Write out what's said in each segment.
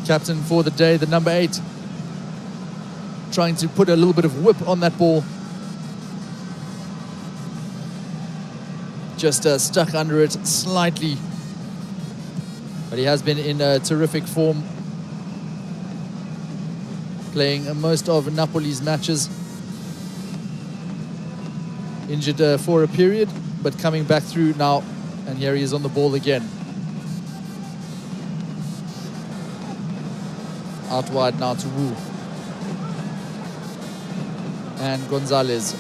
captain for the day, the number 8, trying to put a little bit of whip on that ball. Just stuck under it slightly. But he has been in terrific form, playing most of Napoli's matches. Injured for a period, but coming back through now. And here he is on the ball again. Out wide now to Wu. And Gonzalez.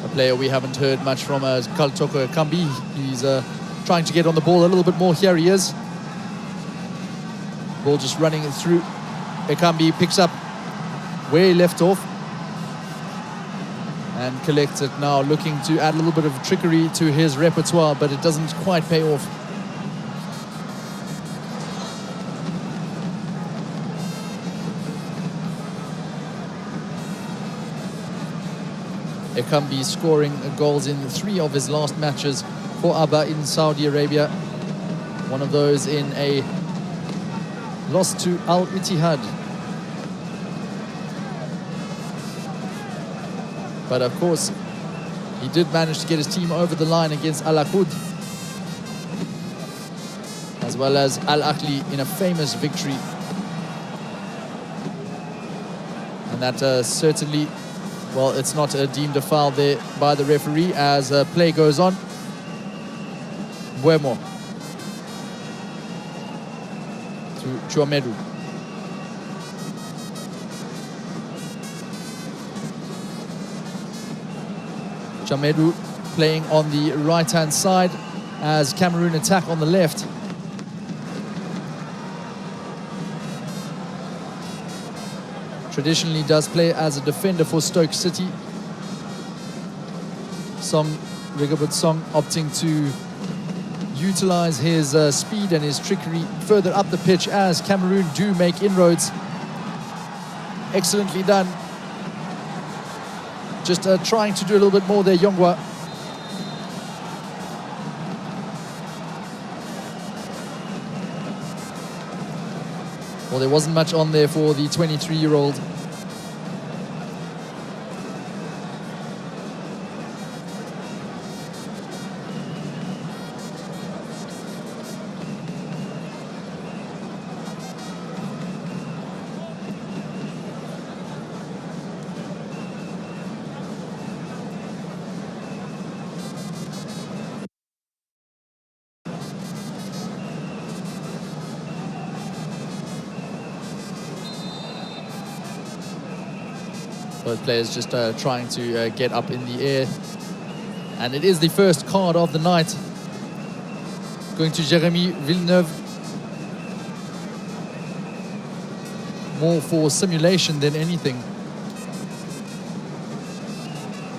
A player we haven't heard much from, Kaltoko Kambi. He's trying to get on the ball a little bit more. Here he is. Ball just running it through. Ekambi picks up where he left off and collects it now, looking to add a little bit of trickery to his repertoire, but it doesn't quite pay off. Ekambi scoring goals in 3 of his last matches for ABBA in Saudi Arabia. One of those in a loss to Al Ittihad. But of course, he did manage to get his team over the line against Al Akud, as well as Al Ahly in a famous victory. And that certainly, well, it's not deemed a foul there by the referee as play goes on. Buemo to Chouamedou. Chouamedou playing on the right-hand side as Cameroon attack on the left. Traditionally does play as a defender for Stoke City. Rigobert Song opting to utilize his speed and his trickery further up the pitch as Cameroon do make inroads. Excellently done. Just trying to do a little bit more there, Yongwa. Well, there wasn't much on there for the 23-year-old. Both players just trying to get up in the air. And it is the first card of the night. Going to Jérémy Villeneuve. More for simulation than anything.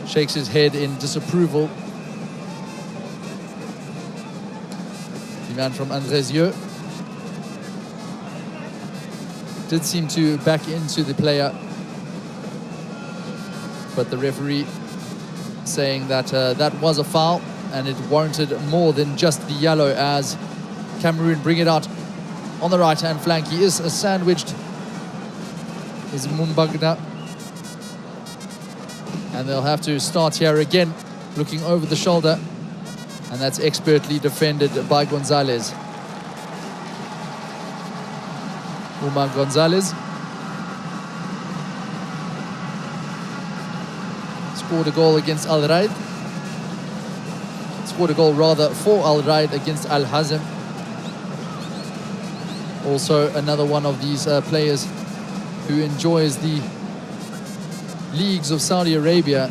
Shakes his head in disapproval. The man from Andrézieux did seem to back into the player, but the referee saying that that was a foul and it warranted more than just the yellow as Cameroon bring it out on the right-hand flank. He is sandwiched. Is Mumbagna. And they'll have to start here again, looking over the shoulder. And that's expertly defended by Gonzalez. Umar Gonzalez. Scored a goal against Al Raid. Scored a goal rather for Al Raid against Al Hazm. Also another one of these players who enjoys the leagues of Saudi Arabia.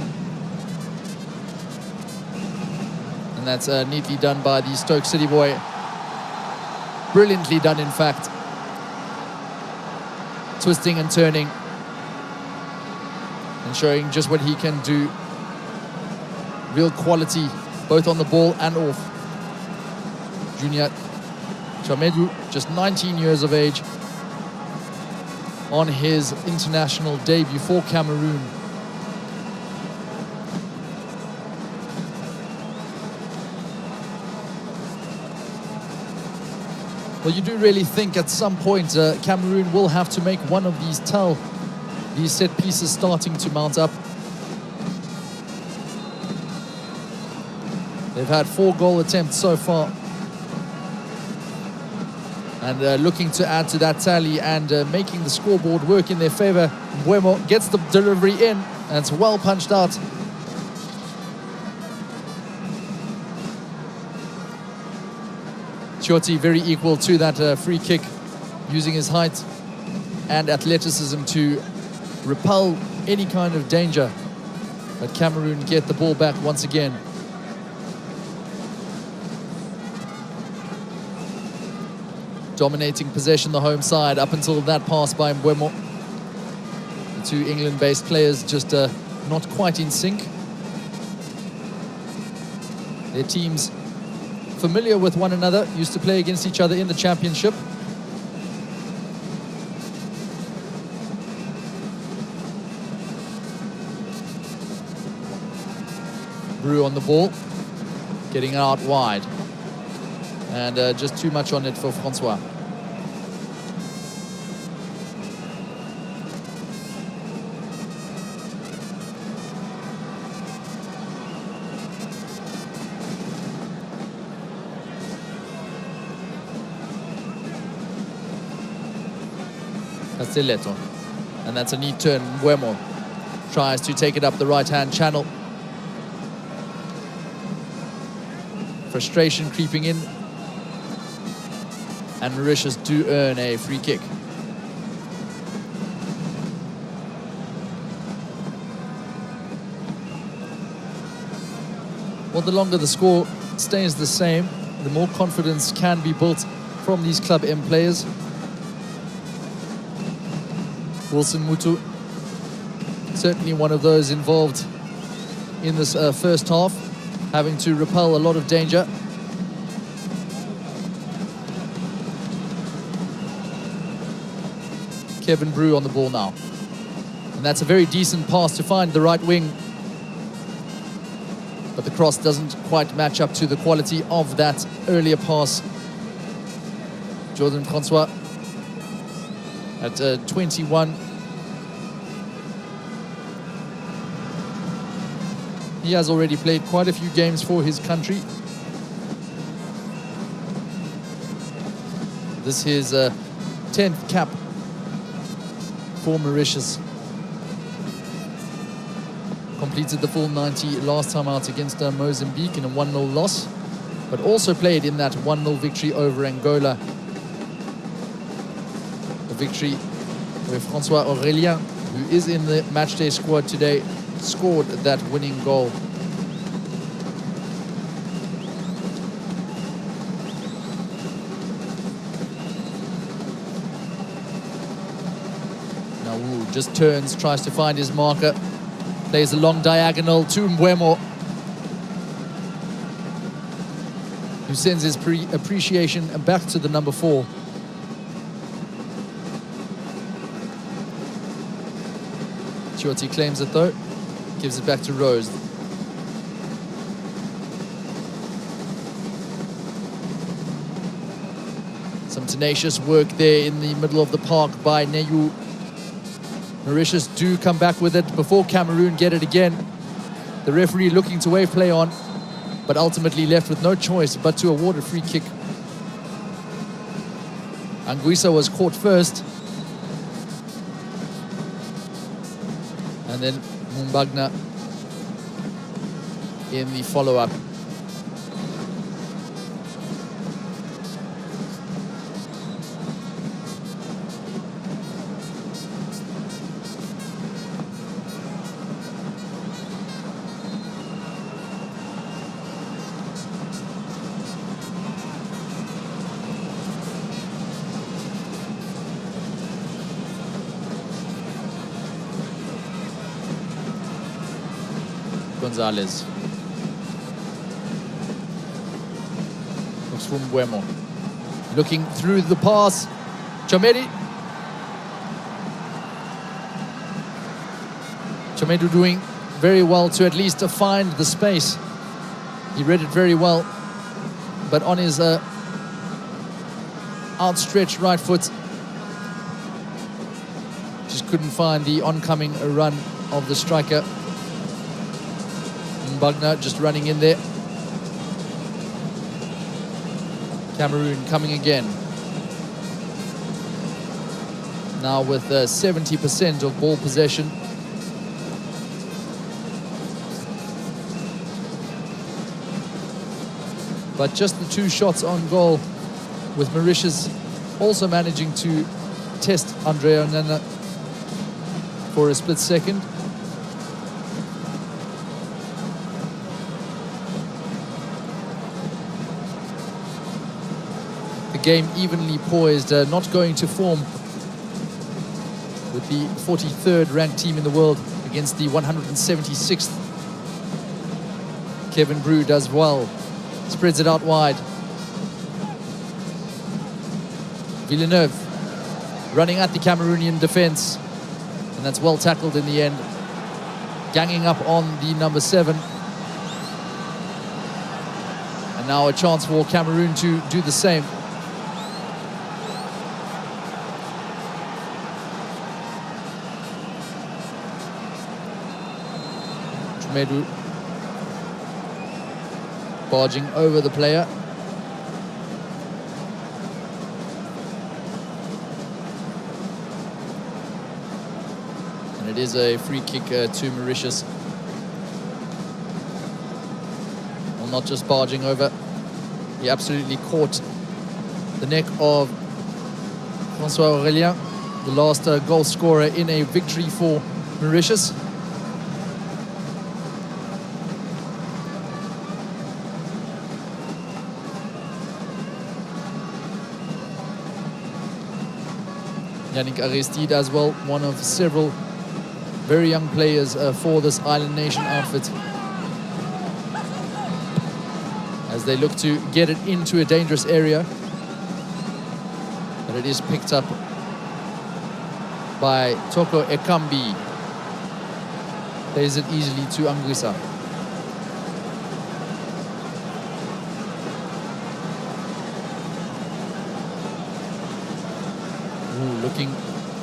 And that's neatly done by the Stoke City boy. Brilliantly done, in fact. Twisting and turning. And showing just what he can do. Real quality, both on the ball and off. Junior Chouamedou, just 19 years of age. on his international debut for Cameroon. Well, you do really think at some point Cameroon will have to make one of these these set pieces starting to mount up. They've had 4 goal attempts so far. And looking to add to that tally and making the scoreboard work in their favor. Mbuemo gets the delivery in, and it's well punched out. Chioti very equal to that free kick, using his height and athleticism to repel any kind of danger. But Cameroon get the ball back once again. Dominating possession, the home side, up until that pass by Mbuemo. The 2 England-based players just not quite in sync. Their teams familiar with one another, used to play against each other in the championship. Brew on the ball, getting out wide. And just too much on it for Francois. Castelletto. And that's a neat turn. Mbuemo tries to take it up the right-hand channel. Frustration creeping in. And Mauritius do earn a free kick. Well, the longer the score stays the same, the more confidence can be built from these Club M players. Wilson Mutu, certainly one of those involved in this first half, having to repel a lot of danger. Kevin Brew on the ball now. And that's a very decent pass to find the right wing. But the cross doesn't quite match up to the quality of that earlier pass. Jordan Francois at 21. He has already played quite a few games for his country. This is his 10th cap for Mauritius. Completed the full 90 last time out against Mozambique in a 1-0 loss, but also played in that 1-0 victory over Angola. A victory where Francois Aurélien, who is in the matchday squad today, scored that winning goal. Just turns, tries to find his marker, plays a long diagonal to Mbuemo, who sends his appreciation back to the number 4. Chioti claims it though, gives it back to Rose. Some tenacious work there in the middle of the park by Neyu. Mauritius do come back with it before Cameroon get it again. The referee looking to wave play on, but ultimately left with no choice but to award a free kick. Anguissa was caught first. And then Mumbagna in the follow-up. Gonzalez. Looks for Mbuemo. Looking through the pass. Chomeri. Chomedu doing very well to at least find the space. He read it very well, but on his outstretched right foot, just couldn't find the oncoming run of the striker. Mbagna just running in there. Cameroon coming again. Now with 70% of ball possession. But just the 2 shots on goal, with Mauritius also managing to test Andre Onana for a split second. The game evenly poised, not going to form, with the 43rd ranked team in the world against the 176th. Kevin Brew does well, spreads it out wide. Villeneuve running at the Cameroonian defense, and that's well tackled in the end. Ganging up on the number 7. And now a chance for Cameroon to do the same. Chomedu barging over the player. And it is a free kick to Mauritius. Well, not just barging over, he absolutely caught the neck of François Aurélien, the last goal scorer in a victory for Mauritius. Yannick Aristide as well, one of several very young players for this Island Nation outfit, as they look to get it into a dangerous area. But it is picked up by Toko Ekambi. Plays it easily to Anguissa. Looking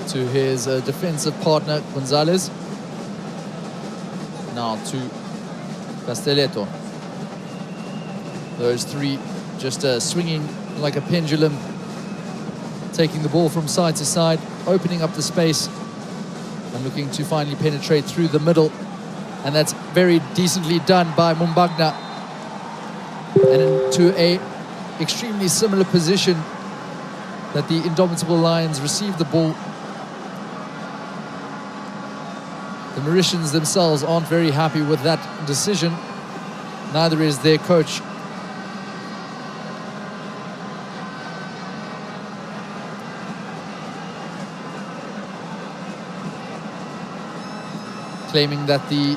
to his defensive partner, Gonzalez. Now to Castelletto. Those 3 just swinging like a pendulum, taking the ball from side to side, opening up the space, and looking to finally penetrate through the middle. And that's very decently done by Mbagna. And into a extremely similar position that the Indomitable Lions received the ball. The Mauritians themselves aren't very happy with that decision. Neither is their coach. Claiming that the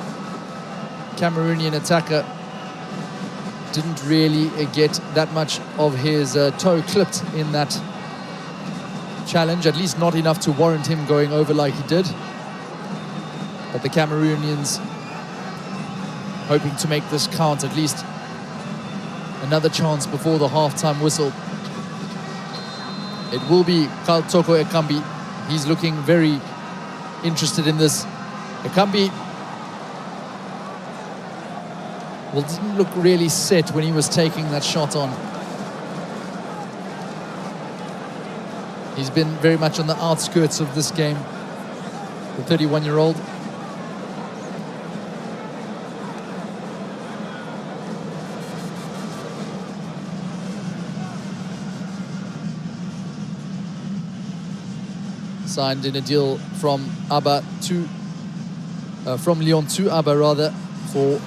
Cameroonian attacker didn't really get that much of his toe clipped in that challenge, at least not enough to warrant him going over like he did. But the Cameroonians hoping to make this count, at least another chance before the half-time whistle. It will be Toko Ekambi. He's looking very interested in this. Ekambi, well, didn't look really set when he was taking that shot on. He's been very much on the outskirts of this game, the 31-year-old. Signed in a deal from ABBA to from Lyon to ABBA rather, for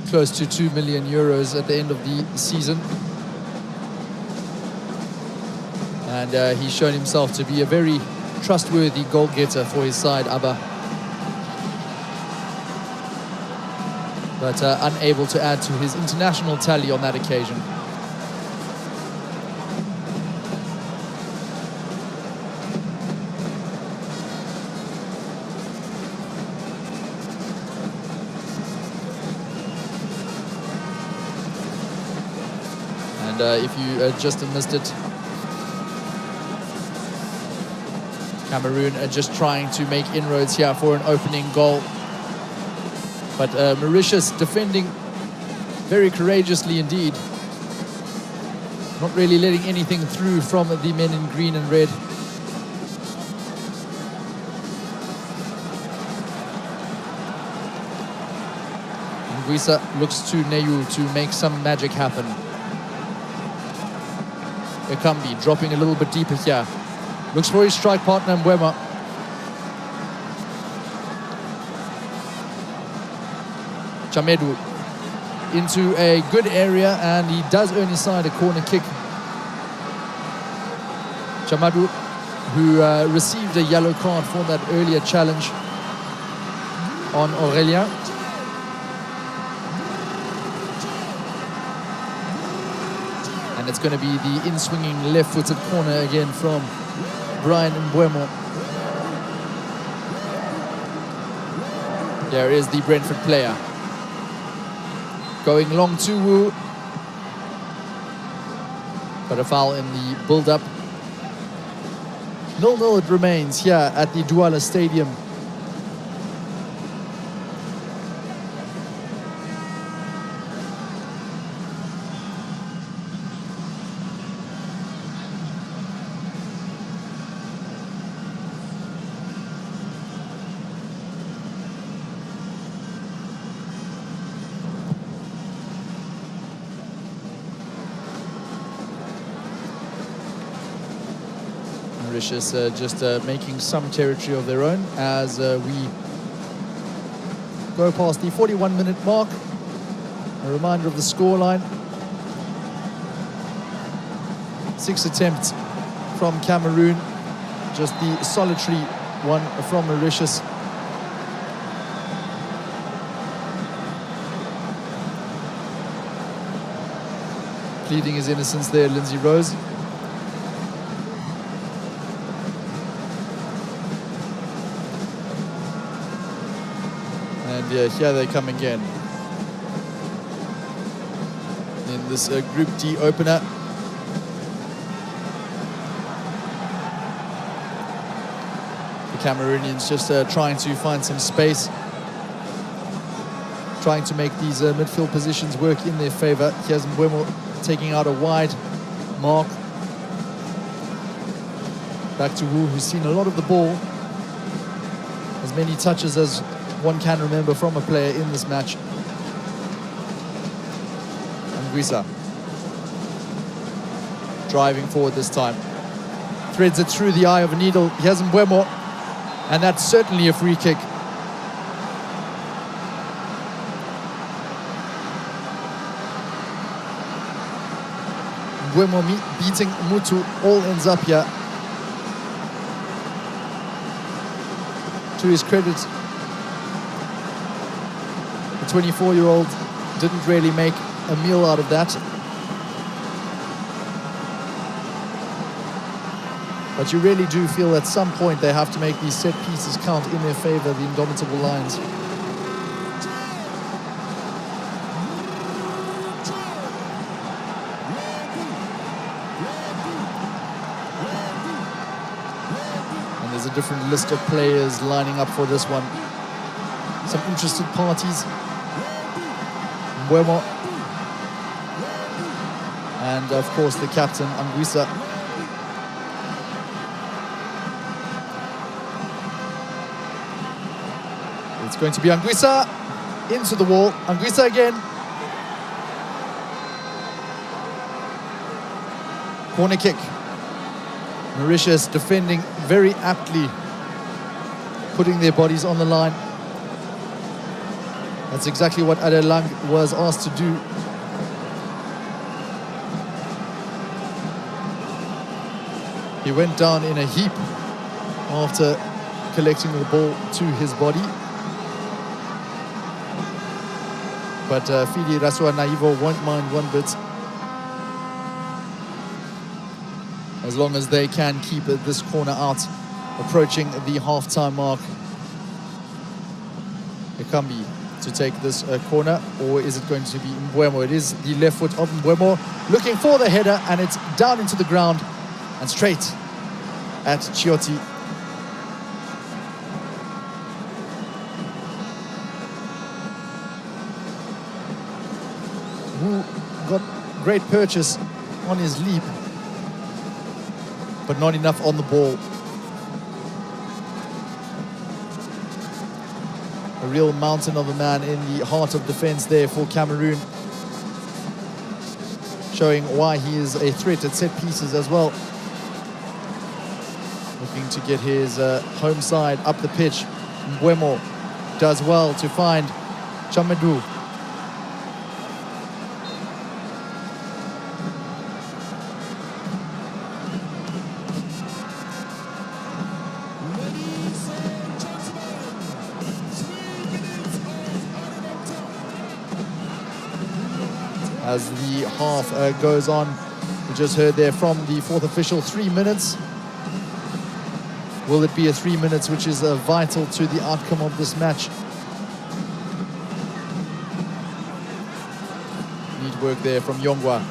close to 2 million euros at the end of the season. And he's shown himself to be a very trustworthy goal-getter for his side, ABBA. But unable to add to his international tally on that occasion. And if you just missed it, Cameroon are just trying to make inroads here for an opening goal. But Mauritius defending very courageously indeed. Not really letting anything through from the men in green and red. Guisa looks to Neyu to make some magic happen. Ekambi dropping a little bit deeper here. Looks for his strike partner, Mbwema. Chamedu into a good area, and he does earn his side a corner kick. Chamedu, who received a yellow card for that earlier challenge on Aurelien. And it's going to be the in-swinging left-footed corner again from Brian Mbwema. There is the Brentford player. Going long to Wu. But a foul in the build-up. 0-0 it remains here at the Douala Stadium. Mauritius just making some territory of their own as we go past the 41-minute mark. A reminder of the scoreline. 6 attempts from Cameroon, just the solitary one from Mauritius. Pleading his innocence there, Lindsay Rose. And here they come again. In this Group D opener. The Cameroonians just trying to find some space. Trying to make these midfield positions work in their favour. Here's Mbwemo taking out a wide mark. Back to Wu, who's seen a lot of the ball. As many touches as one can remember from a player in this match. And Guisa driving forward this time. Threads it through the eye of a needle. Here's Mbwemo. And that's certainly a free kick. Mbwemo beating Mutu. All ends up here. To his credit, the 24-year-old didn't really make a meal out of that. But you really do feel at some point they have to make these set pieces count in their favour, the indomitable Lions. And there's a different list of players lining up for this one. Some interested parties. Mbwemo. And of course the captain, Anguissa. It's going to be Anguissa into the wall. Anguissa again. Corner kick. Mauritius defending very aptly, putting their bodies on the line. That's exactly what Adelang was asked to do. He went down in a heap after collecting the ball to his body. But Fidi Raswa Naivo won't mind one bit, as long as they can keep this corner out, approaching the half-time mark. Ekambi to take this corner, or is it going to be Mbuemo? It is the left foot of Mbuemo looking for the header, and it's down into the ground and straight at Chiotti. Who got great purchase on his leap, but not enough on the ball. A real mountain of a man in the heart of defense there for Cameroon, showing why he is a threat at set pieces as well. Looking to get his home side up the pitch. Mbuemo does well to find Chamedou. As the half goes on, we just heard there from the fourth official, 3 minutes. Will it be a 3 minutes, which is vital to the outcome of this match? Neat work there from Yongwa.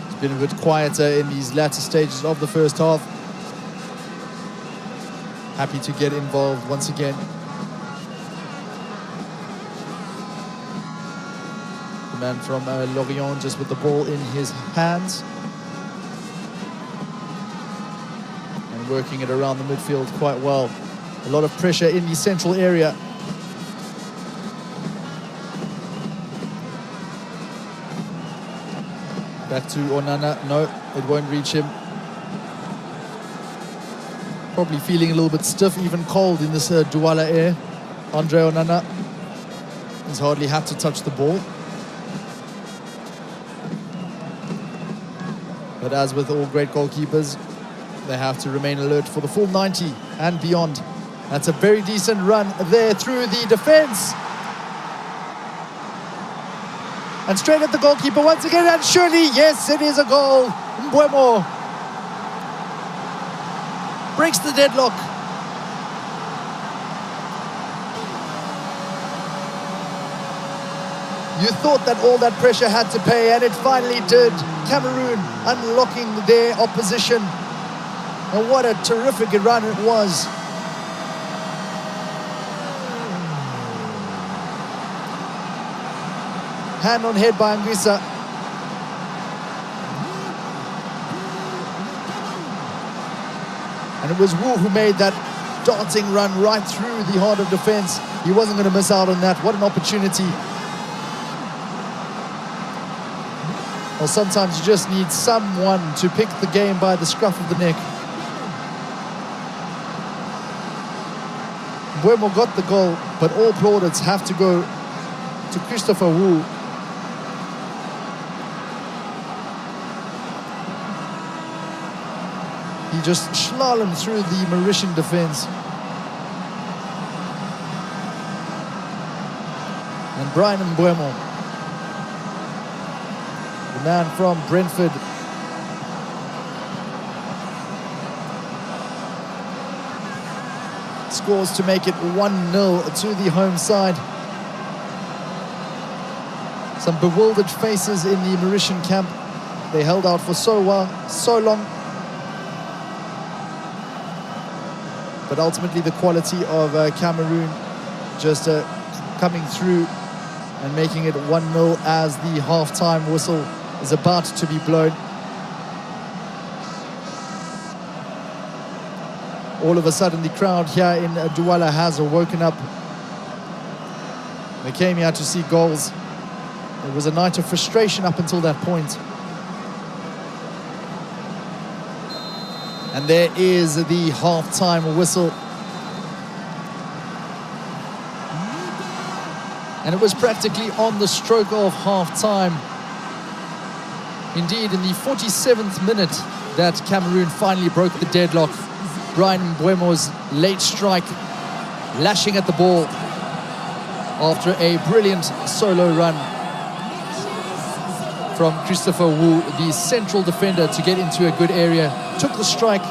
It's been a bit quieter in these latter stages of the first half. Happy to get involved once again. The man from Lorient just with the ball in his hands. And working it around the midfield quite well. A lot of pressure in the central area. Back to Onana. No, it won't reach him. Probably feeling a little bit stiff, even cold in this Douala air. Andre Onana has hardly had to touch the ball. But as with all great goalkeepers, they have to remain alert for the full 90 and beyond. That's a very decent run there through the defense. And straight at the goalkeeper once again, and surely, yes, it is a goal. Mbuemo breaks the deadlock. You thought that all that pressure had to pay, and it finally did. Cameroon unlocking their opposition. And what a terrific run it was. Hand on head by Anguissa. And it was Wu who made that darting run right through the heart of defense. He wasn't going to miss out on that. What an opportunity. Well, sometimes you just need someone to pick the game by the scruff of the neck. Mbuemo got the goal, but all plaudits have to go to Christopher Wu. He just slalomed through the Mauritian defense. And Brian Mbuemo, the man from Brentford, scores to make it 1-0 to the home side. Some bewildered faces in the Mauritian camp. They held out for so long. But ultimately the quality of Cameroon just coming through and making it 1-0 as the half-time whistle is about to be blown. All of a sudden the crowd here in Douala has woken up. They came here to see goals. It was a night of frustration up until that point. And there is the half-time whistle. And it was practically on the stroke of half-time. Indeed, in the 47th minute that Cameroon finally broke the deadlock. Brian Mbuemo's late strike, lashing at the ball after a brilliant solo run from Christopher Wu, the central defender, to get into a good area. Took the strike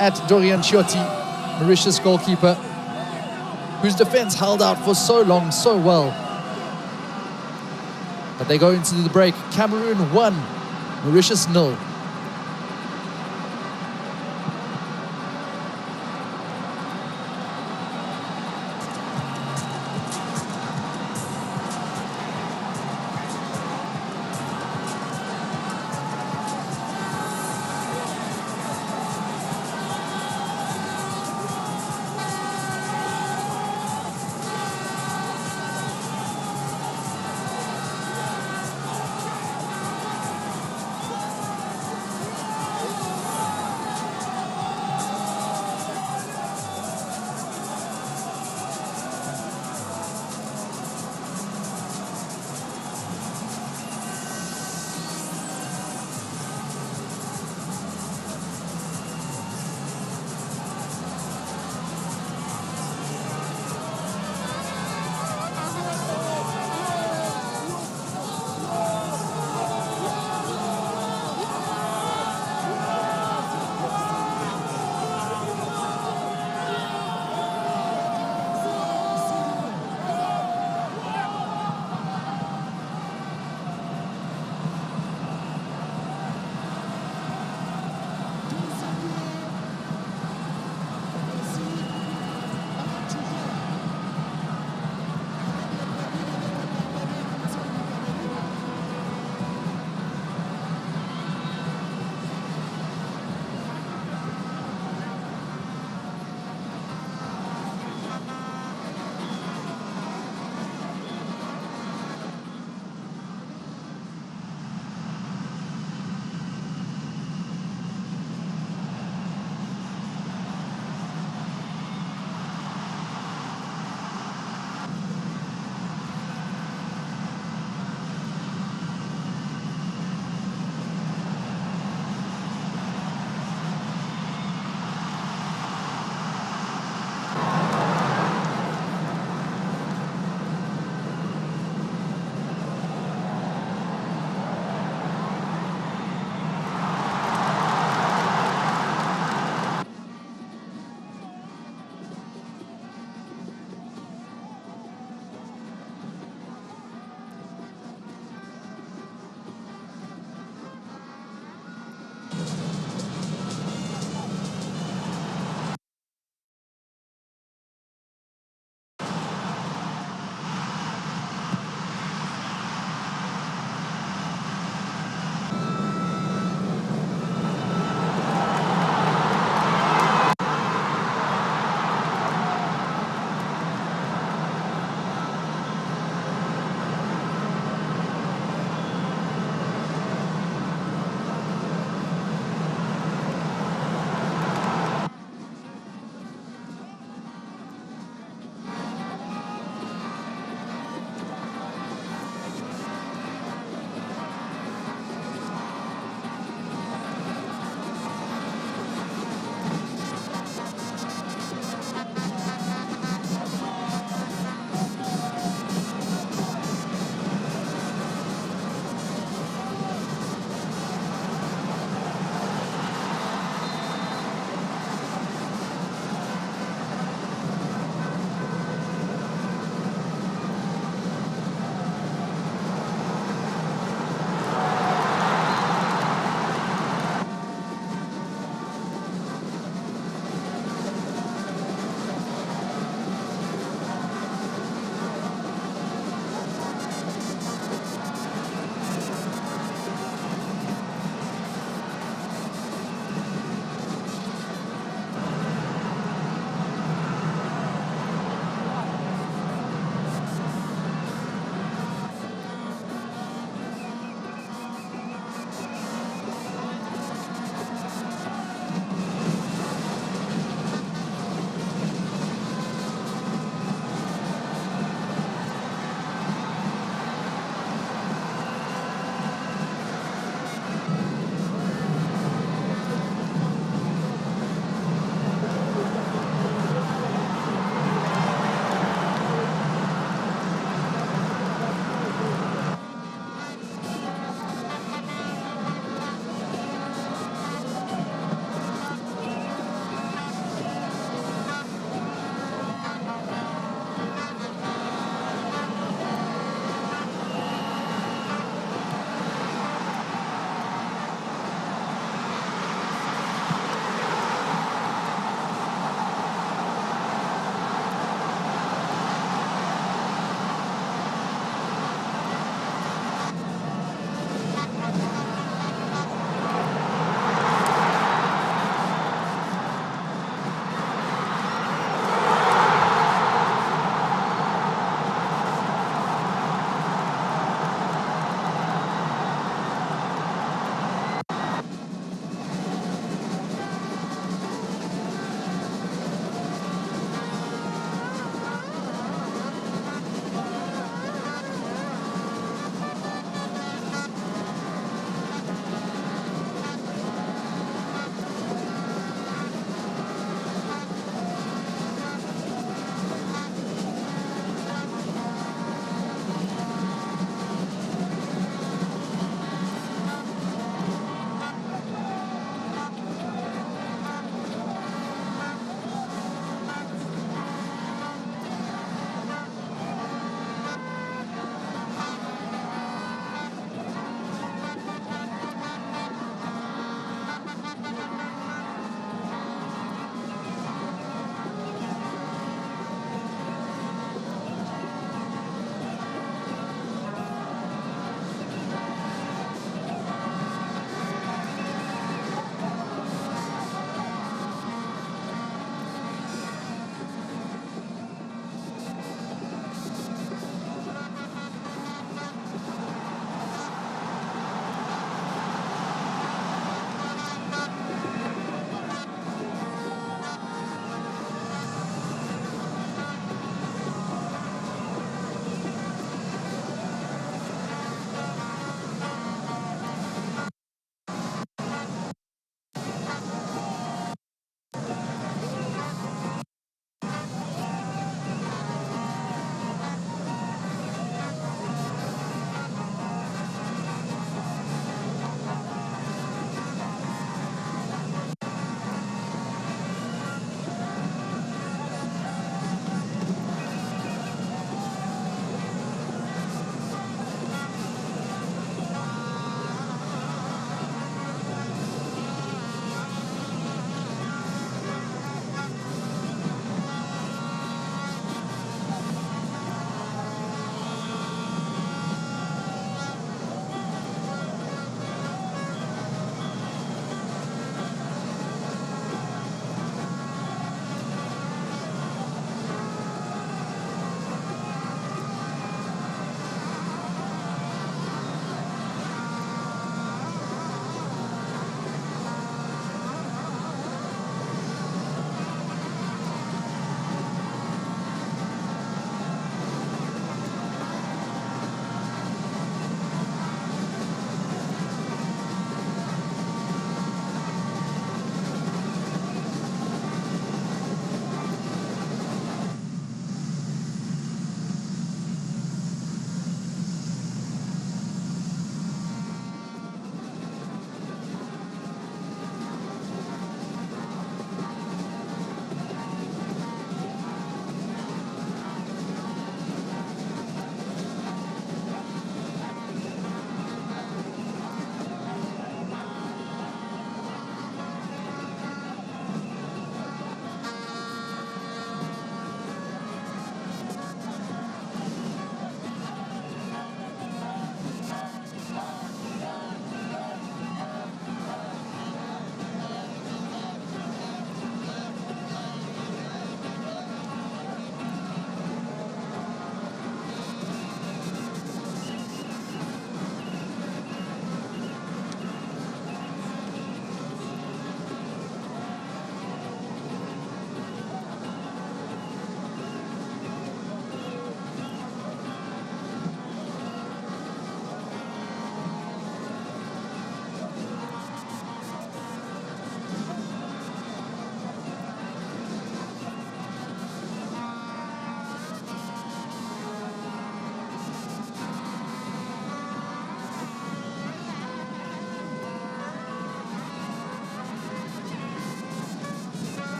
at Dorian Chiotti, Mauritius goalkeeper. whose defense held out for so long, so well. But they go into the break. Cameroon 1, Mauritius 0.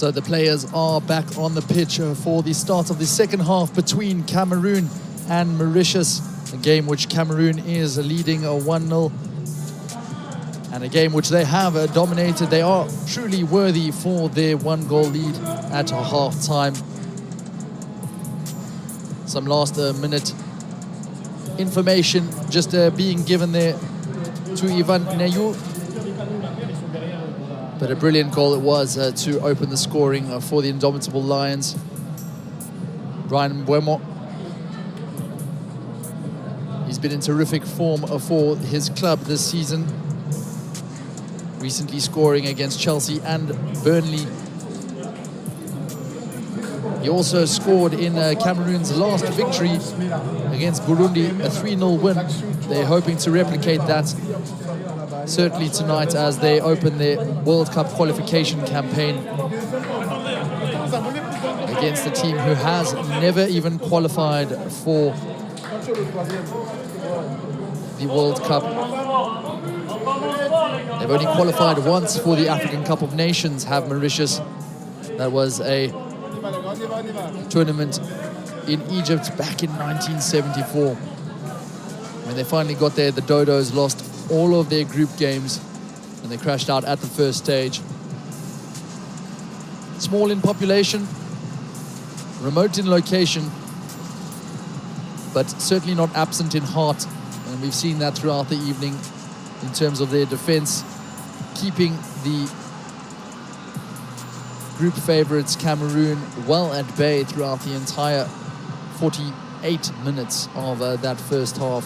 So the players are back on the pitch for the start of the second half between Cameroon and Mauritius. A game which Cameroon is leading 1-0. And a game which they have dominated. They are truly worthy for their 1-goal lead at half-time. Some last-minute information just being given there to Ivan Neyou. But a brilliant goal it was to open the scoring for the Indomitable Lions. Brian Mbeumo. He's been in terrific form for his club this season. Recently scoring against Chelsea and Burnley. He also scored in Cameroon's last victory against Burundi, a 3-0 win. They're hoping to replicate that certainly tonight as they open their World Cup qualification campaign against a team who has never even qualified for the World Cup. They've only qualified once for the African Cup of Nations, have Mauritius. That was a tournament in Egypt back in 1974. When they finally got there, the Dodos lost all of their group games and they crashed out at the first stage. Small in population, remote in location, but certainly not absent in heart. And we've seen that throughout the evening in terms of their defense, keeping the group favorites Cameroon well at bay throughout the entire 48 minutes of that first half.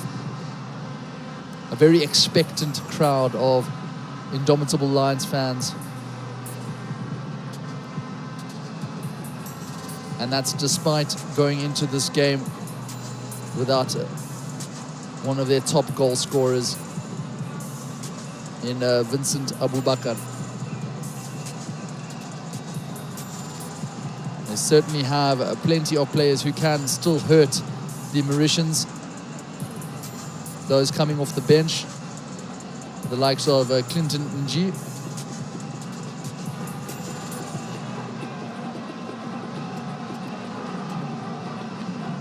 A very expectant crowd of Indomitable Lions fans. And that's despite going into this game without one of their top goal scorers in Vincent Abubakar. They certainly have plenty of players who can still hurt the Mauritians. Those coming off the bench, the likes of Clinton Nji.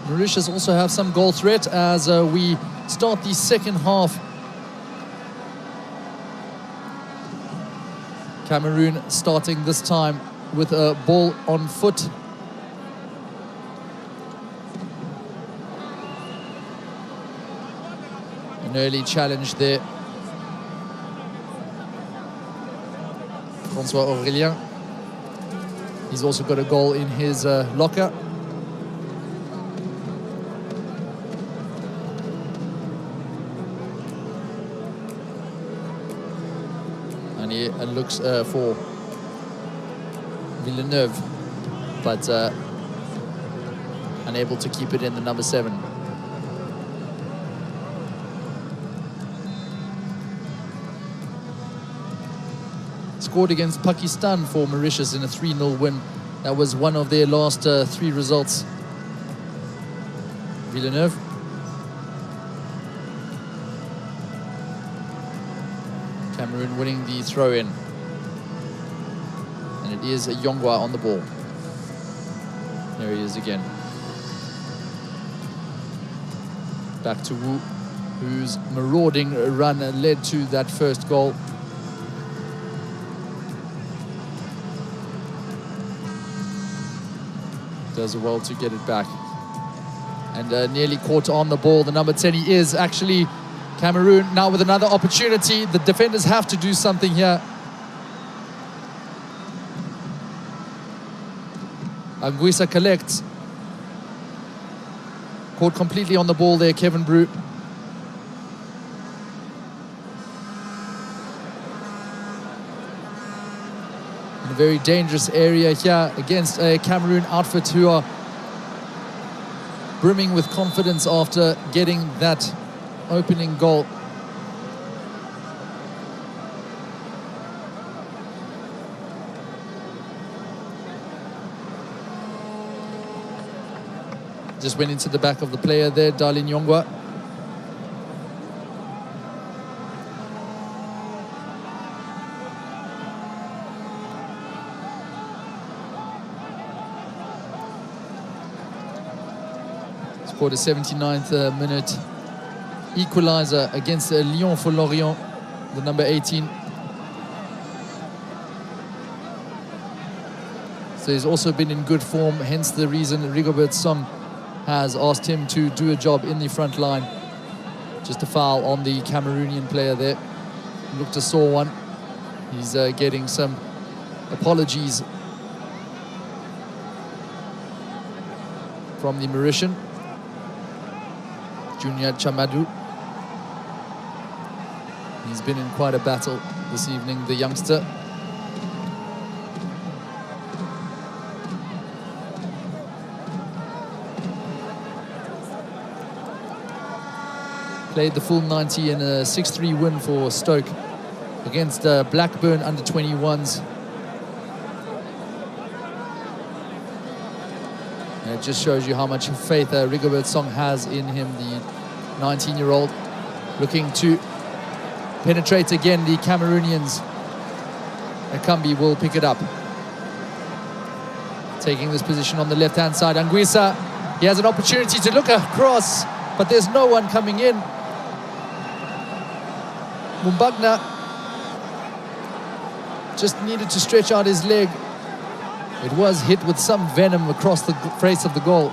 Mauritius also have some goal threat as we start the second half. Cameroon starting this time with a ball on foot. An early challenge there. Francois Aurélien. He's also got a goal in his locker. And he looks for Villeneuve, but unable to keep it in the number 7. Scored against Pakistan for Mauritius in a 3-0 win. That was one of their last 3 results. Villeneuve. Cameroon winning the throw-in. And it is Yongwa on the ball. There he is again. Back to Wu, whose marauding run led to that first goal. Does well to get it back. And nearly caught on the ball. The number 10, he is actually Cameroon now with another opportunity. The defenders have to do something here. Anguissa collects. Caught completely on the ball there, Kevin Brew. In a very dangerous area here against a Cameroon outfit who are brimming with confidence after getting that opening goal. Just went into the back of the player there, Darlin Yongwa. Scored a 79th minute equalizer against Lyon for Lorient, the number 18. So he's also been in good form, hence the reason Rigobert Song has asked him to do a job in the front line. Just a foul on the Cameroonian player there. Looked a sore one. He's getting some apologies from the Mauritian. Junior Chamadou. He's been in quite a battle this evening, the youngster. Played the full 90 in a 6-3 win for Stoke against Blackburn under-21s. And it just shows you how much faith Rigobert Song has in him, the 19-year-old. Looking to penetrate again, the Cameroonians. Akambi will pick it up. Taking this position on the left-hand side. Anguissa, he has an opportunity to look across, but there's no one coming in. Mumbagna just needed to stretch out his leg. It was hit with some venom across the face of the goal.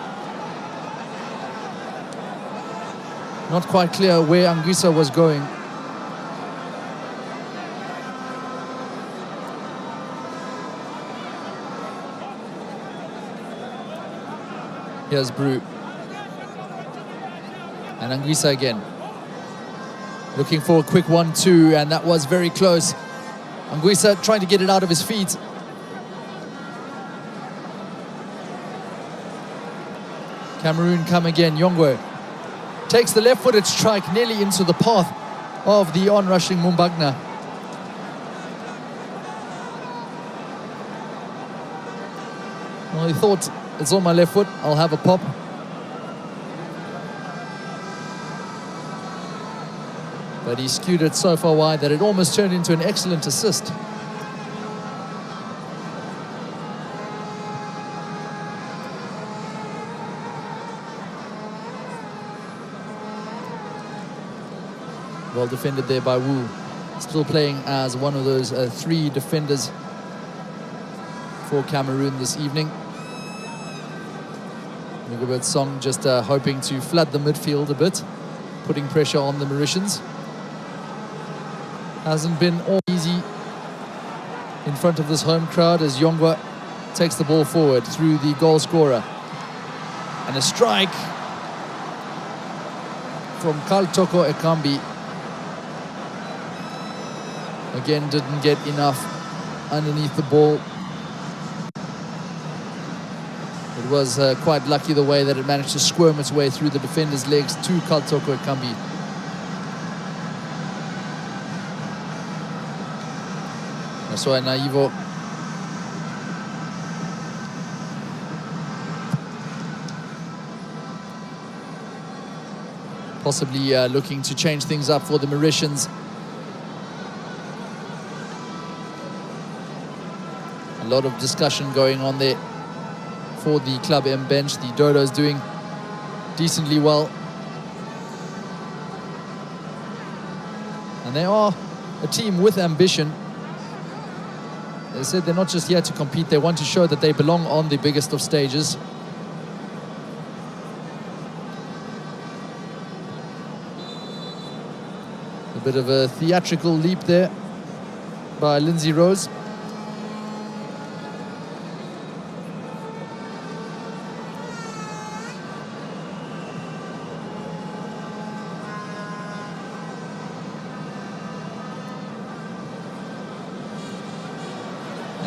Not quite clear where Anguissa was going. Here's Bru. And Anguissa again. Looking for a quick 1-2, and that was very close. Anguissa trying to get it out of his feet. Cameroon come again. Yongwe takes the left-footed strike nearly into the path of the on-rushing Mumbagna. Well, he thought, it's on my left foot, I'll have a pop. But he skewed it so far wide that it almost turned into an excellent assist. Well defended there by Wu. Still playing as one of those three defenders for Cameroon this evening. Rigobert Song just hoping to flood the midfield a bit, putting pressure on the Mauritians. Hasn't been all easy in front of this home crowd as Yongwa takes the ball forward through the goal scorer. And a strike from Kaltoko Ekambi. Again, didn't get enough underneath the ball. It was quite lucky the way that it managed to squirm its way through the defender's legs to Kaltoko Ekambi. So Naivo possibly looking to change things up for the Mauritians. A lot of discussion going on there for the Club M bench. The Dodos doing decently well. And they are a team with ambition. They said they're not just here to compete, they want to show that they belong on the biggest of stages. A bit of a theatrical leap there by Lindsay Rose.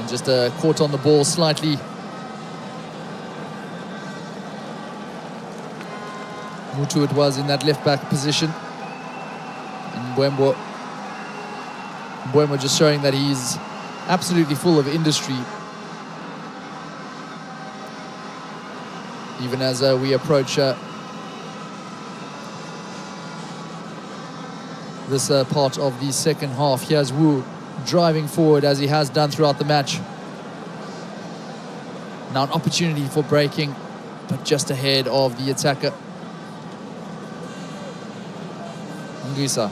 Just caught on the ball slightly. Mutu it was in that left back position. And Mbeumo just showing that he's absolutely full of industry. Even as we approach this part of the second half. Here's Wu driving forward as he has done throughout the match. Now an opportunity for breaking, but just ahead of the attacker. Nguisa.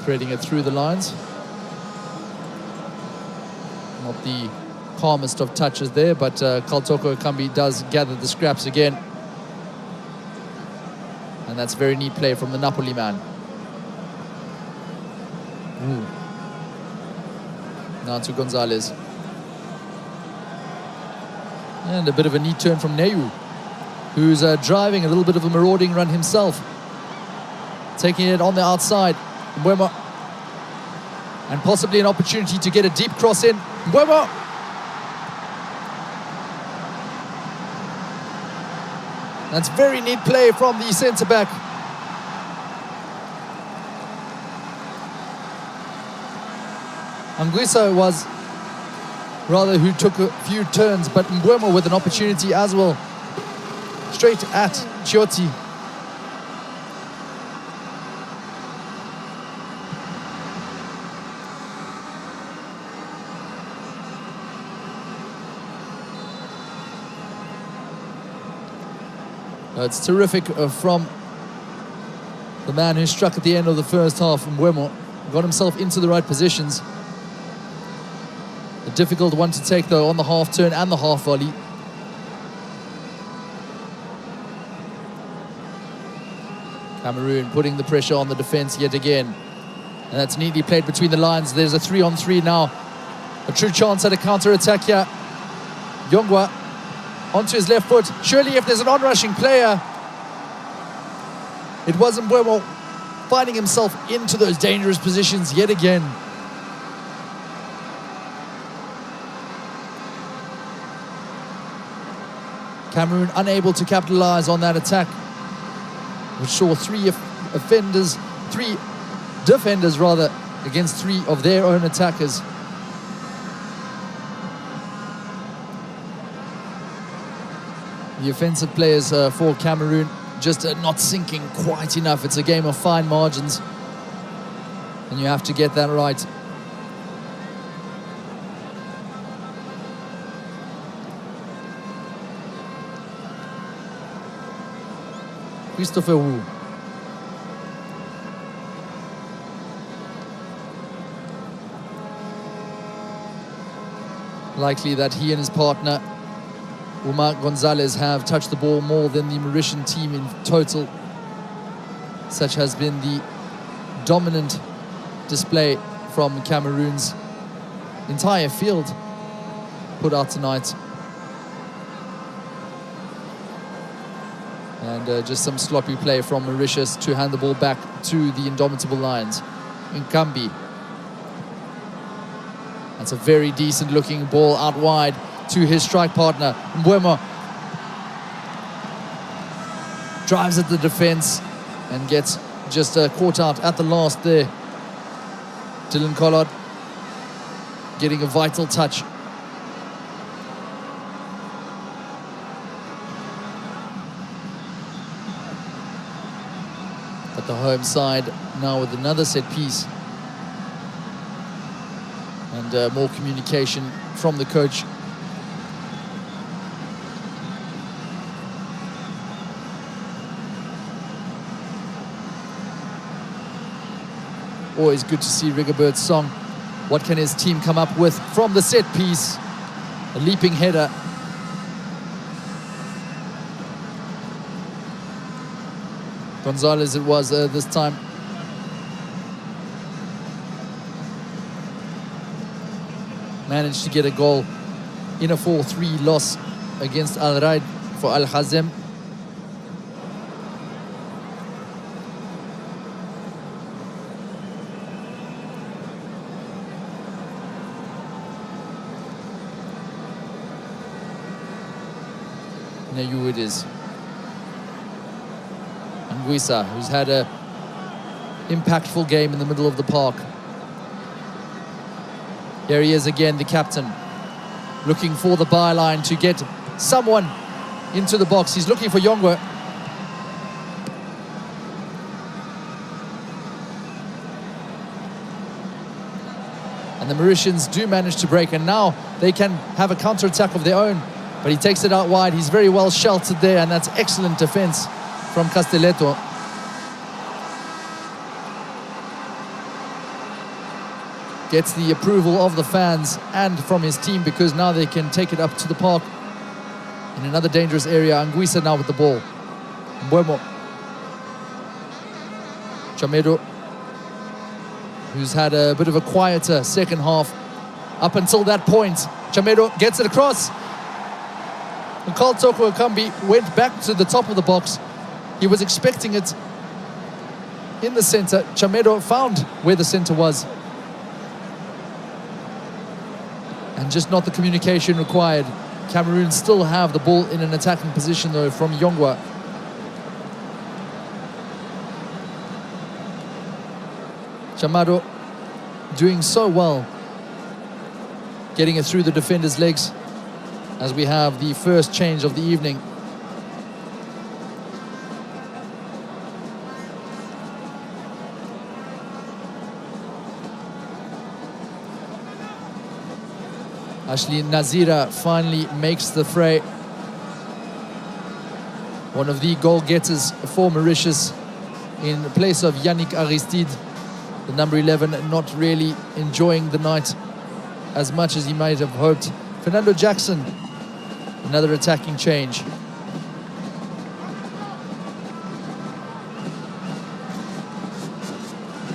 Threading it through the lines. Not the calmest of touches there, but Kaltoko Ekambi does gather the scraps again. And that's very neat play from the Napoli man. Ooh. Now to Gonzalez. And a bit of a neat turn from Neyu, who's driving a little bit of a marauding run himself. Taking it on the outside. Mbeumo. And possibly an opportunity to get a deep cross in. Mbeumo. That's very neat play from the centre-back. Anguissa was rather who took a few turns, but Mbeumo with an opportunity as well. Straight at Chiotti. It's terrific from the man who struck at the end of the first half. Mbeumo got himself into the right positions. A difficult one to take though on the half turn and the half volley. Cameroon putting the pressure on the defence yet again. And that's neatly played between the lines. There's a 3-on-3 now. A true chance at a counter-attack here. Yongwa onto his left foot. Surely if there's an on-rushing player, it wasn't Mbeumo finding himself into those dangerous positions yet again. Cameroon unable to capitalize on that attack, which saw three defenders against three of their own attackers. The offensive players for Cameroon just not sinking quite enough. It's a game of fine margins, and you have to get that right. Christopher Wu. Likely that he and his partner Umar Gonzalez have touched the ball more than the Mauritian team in total. Such has been the dominant display from Cameroon's entire field put out tonight. And just some sloppy play from Mauritius to hand the ball back to the indomitable Lions. Nkambi. That's a very decent looking ball out wide to his strike partner. Mbeumo drives at the defense and gets just caught out at the last there. Dylan Collard getting a vital touch. But the home side now with another set piece. And more communication from the coach. Always good to see Rigobert's song. What can his team come up with from the set piece? A leaping header. Gonzalez it was this time. Managed to get a goal in a 4-3 loss against Al Raid for Al Hazem. Neyu it is. Anguissa, who's had a impactful game in the middle of the park. Here he is again, the captain, looking for the byline to get someone into the box. He's looking for Yongwa. And the Mauritians do manage to break, and now they can have a counter-attack of their own. But he takes it out wide. He's very well sheltered there, and that's excellent defense from Castelletto. Gets the approval of the fans and from his team, because now they can take it up to the park in another dangerous area. Anguissa now with the ball. Mbuemo. Chamedo, who's had a bit of a quieter second half up until that point. Chamedo gets it across. And Carl Toko Ekambi went back to the top of the box. He was expecting it in the center. Chamedo found where the center was. And just not the communication required. Cameroon still have the ball in an attacking position though from Yongwa. Chamado doing so well, getting it through the defender's legs as we have the first change of the evening. Ashley Nazira finally makes the fray. One of the goal-getters for Mauritius in place of Yannick Aristide. The number 11 not really enjoying the night as much as he might have hoped. Fernando Jackson, another attacking change.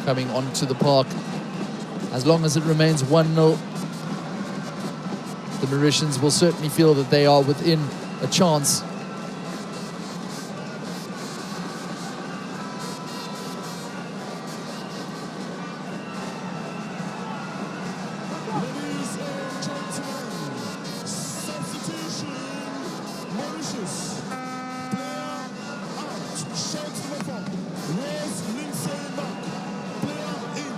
Coming onto the park. As long as it remains 1-0, the Mauritians will certainly feel that they are within a chance. Ladies and gentlemen, substitution, Mauritius. Player out, shirt number 4, Rose Lindsay Mark. Player in,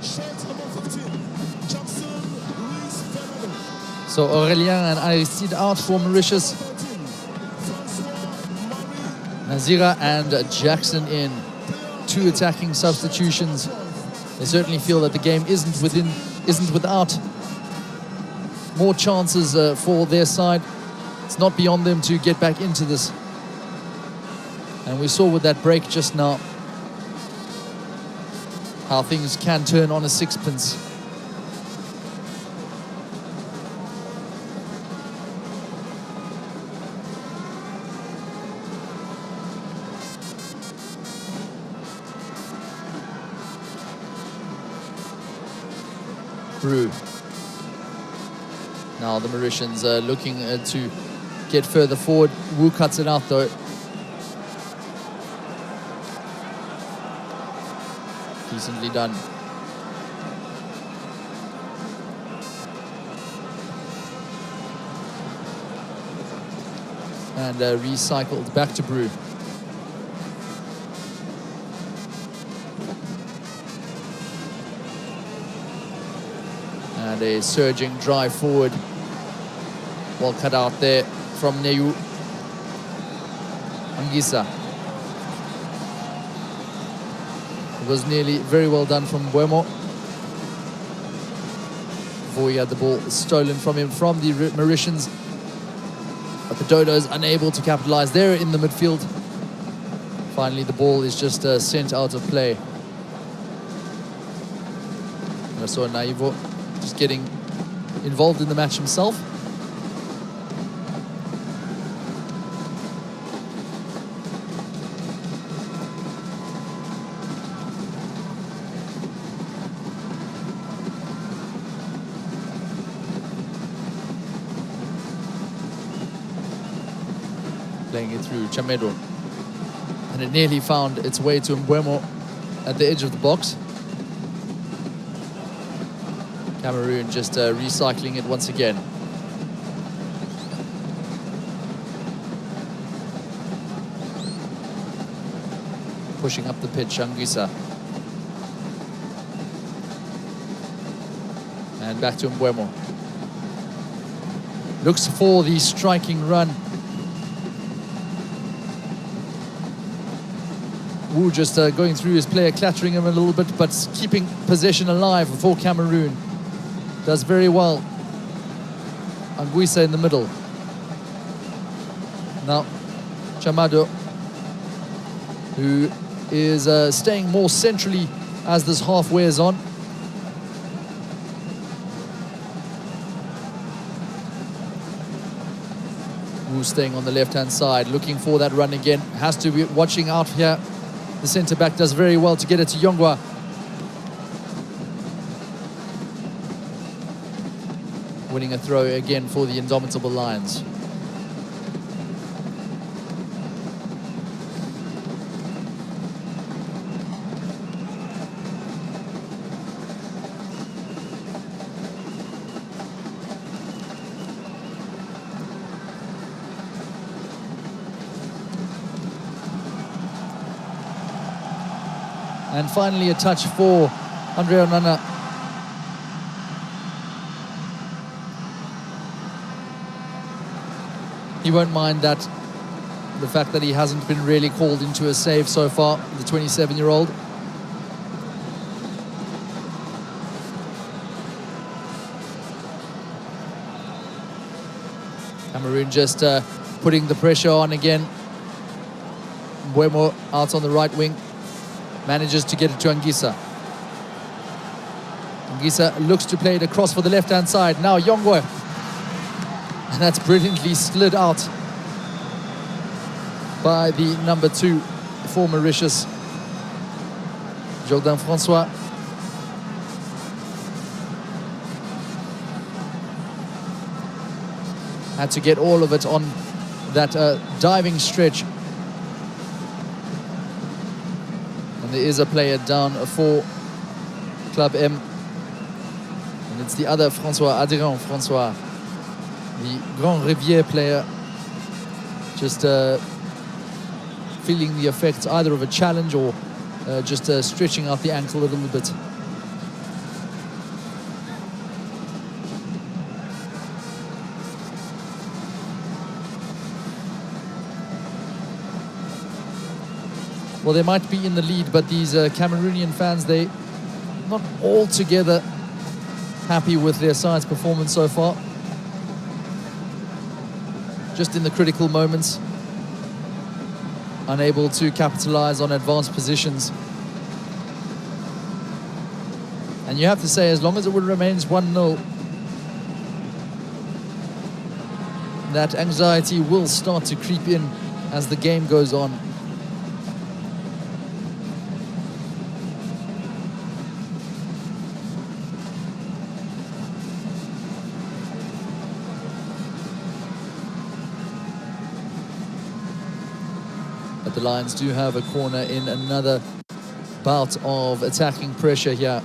shirt number 15, Jackson Luis Fernando. So Aurélien and Aristide out for Mauritius. Nazira and Jackson in. 2 attacking substitutions. They certainly feel that the game isn't without more chances for their side. It's not beyond them to get back into this. And we saw with that break just now how things can turn on a sixpence. Brew. Now the Mauritians are looking to get further forward. Wu cuts it out though. Decently done. And recycled back to Brew. And a surging drive forward. Well cut out there from Neu. Anguissa. It was nearly very well done from Mbuemo. Before he had the ball stolen from him from the Mauritians. But the Dodos unable to capitalize there in the midfield. Finally the ball is just sent out of play. I saw Naivo just getting involved in the match himself. Playing it through Chamedo. And it nearly found its way to Mbuemo at the edge of the box. Cameroon just recycling it once again. Pushing up the pitch, Anguissa. And back to Mbuemo. Looks for the striking run. Wu just going through his player, clattering him a little bit, but keeping possession alive for Cameroon. Does very well. Anguissa in the middle. Now, Chamado who is staying more centrally as this half wears on. Wu staying on the left-hand side, looking for that run again. Has to be watching out here. The centre-back does very well to get it to Yongwa. Winning a throw again for the Indomitable Lions. And finally a touch for Andre Onana. He won't mind that, the fact that he hasn't been really called into a save so far, the 27-year-old. Cameroon just putting the pressure on again. Mbeumo out on the right wing. Manages to get it to Anguissa. Anguissa looks to play it across for the left-hand side. Now Yongwe. And that's brilliantly slid out by the number 2 for Mauritius, Jordan Francois. Had to get all of it on that diving stretch. And there is a player down for Club M. And it's the other Francois, Adrien Francois, the Grand Rivière player, just feeling the effects either of a challenge or just stretching out the ankle a little bit. Well, they might be in the lead, but these Cameroonian fans, they not altogether happy with their side's performance so far. Just in the critical moments, unable to capitalize on advanced positions. And you have to say, as long as it remains 1-0, that anxiety will start to creep in as the game goes on. The Lions do have a corner in another bout of attacking pressure here.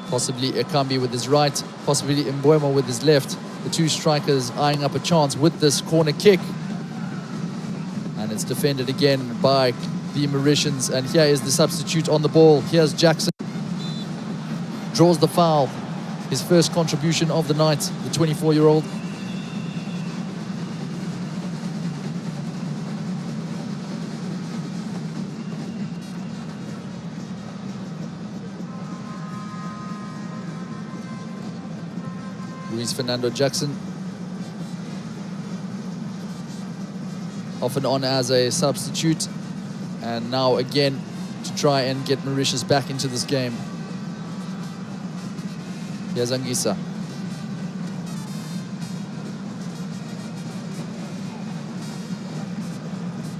Possibly Ekambi with his right, possibly Mbeumo with his left. The two strikers eyeing up a chance with this corner kick. And it's defended again by the Mauritians. And here is the substitute on the ball. Here's Jackson. Draws the foul. His first contribution of the night, the 24-year-old. Luis Fernando Jackson, often on as a substitute, and now again to try and get Mauritius back into this game. Here's Anguissa.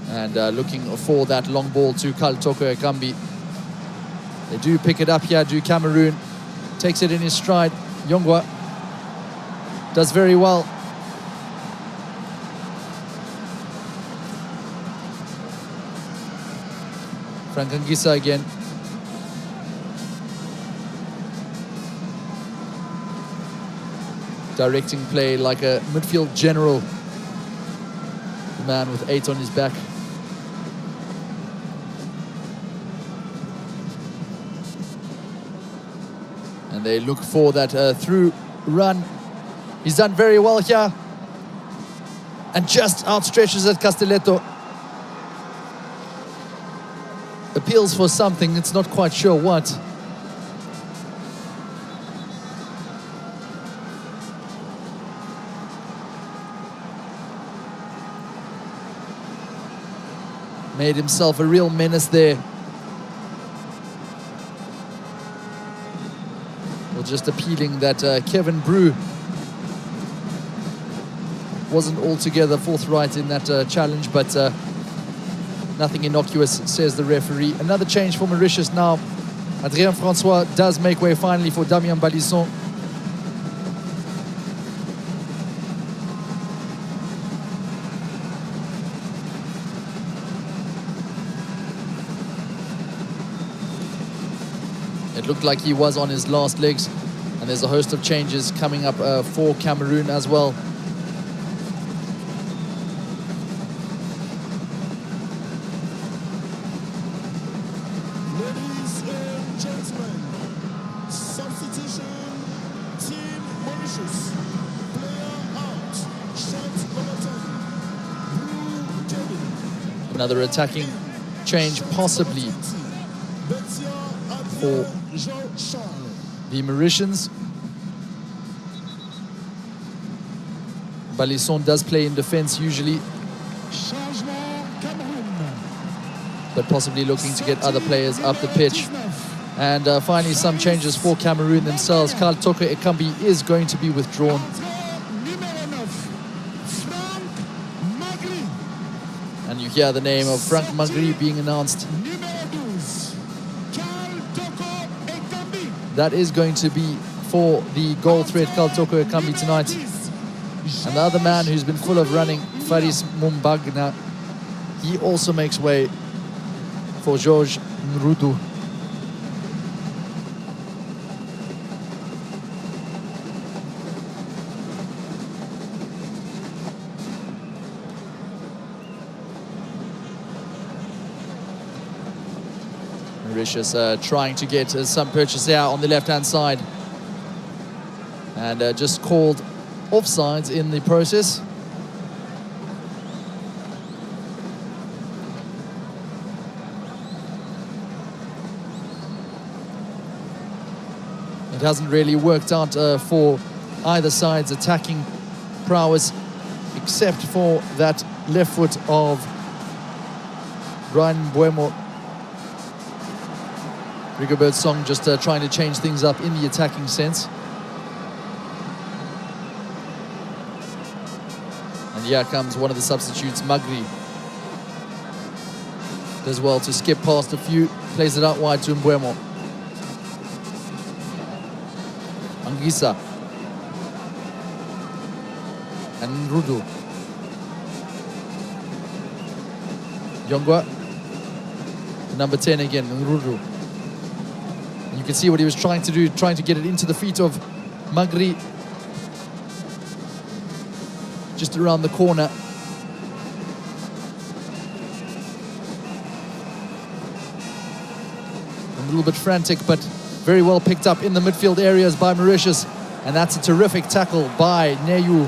And looking for that long ball to Toko Ekambi. They do pick it up here, do Cameroon. Takes it in his stride. Yongwa does very well. Frank Anguissa again. Directing play like a midfield general. The man with 8 on his back. And they look for that through run. He's done very well here. And just outstretches at Castelletto. Appeals for something, it's not quite sure what. Made himself a real menace there. Well, just appealing that Kevin Brew wasn't altogether forthright in that challenge, but nothing innocuous, says the referee. Another change for Mauritius now. Adrien Francois does make way finally for Damien Balisson. It looked like he was on his last legs, and there's a host of changes coming up for Cameroon as well. Ladies and gentlemen, substitution, Team Mauritius. Player out, shot number 10, Blue Kevin. Another attacking change possibly for the Mauritians. Balisson does play in defense usually, but possibly looking to get other players up the pitch. And finally, some changes for Cameroon themselves. Karl Toko Ekambi is going to be withdrawn. And you hear the name of Frank Magri being announced. That is going to be for the goal threat, Karl Toko Ekambi, tonight. And the other man who's been full of running, Faris Mumbagna, he also makes way for Georges Nrudu. Mauritius trying to get some purchase out on the left-hand side, and just called offsides in the process. It hasn't really worked out for either side's attacking prowess, except for that left foot of Brian Mbuemo. Rigobert Song just trying to change things up in the attacking sense. And here comes one of the substitutes, Magri. Does well to skip past a few, plays it out wide to Mbuemo. Anguissa. And Nrudu. Yongwa. Number 10 again, Nrudu. You can see what he was trying to do, trying to get it into the feet of Magri. Just around the corner. A little bit frantic, but very well picked up in the midfield areas by Mauritius. And that's a terrific tackle by Neyu.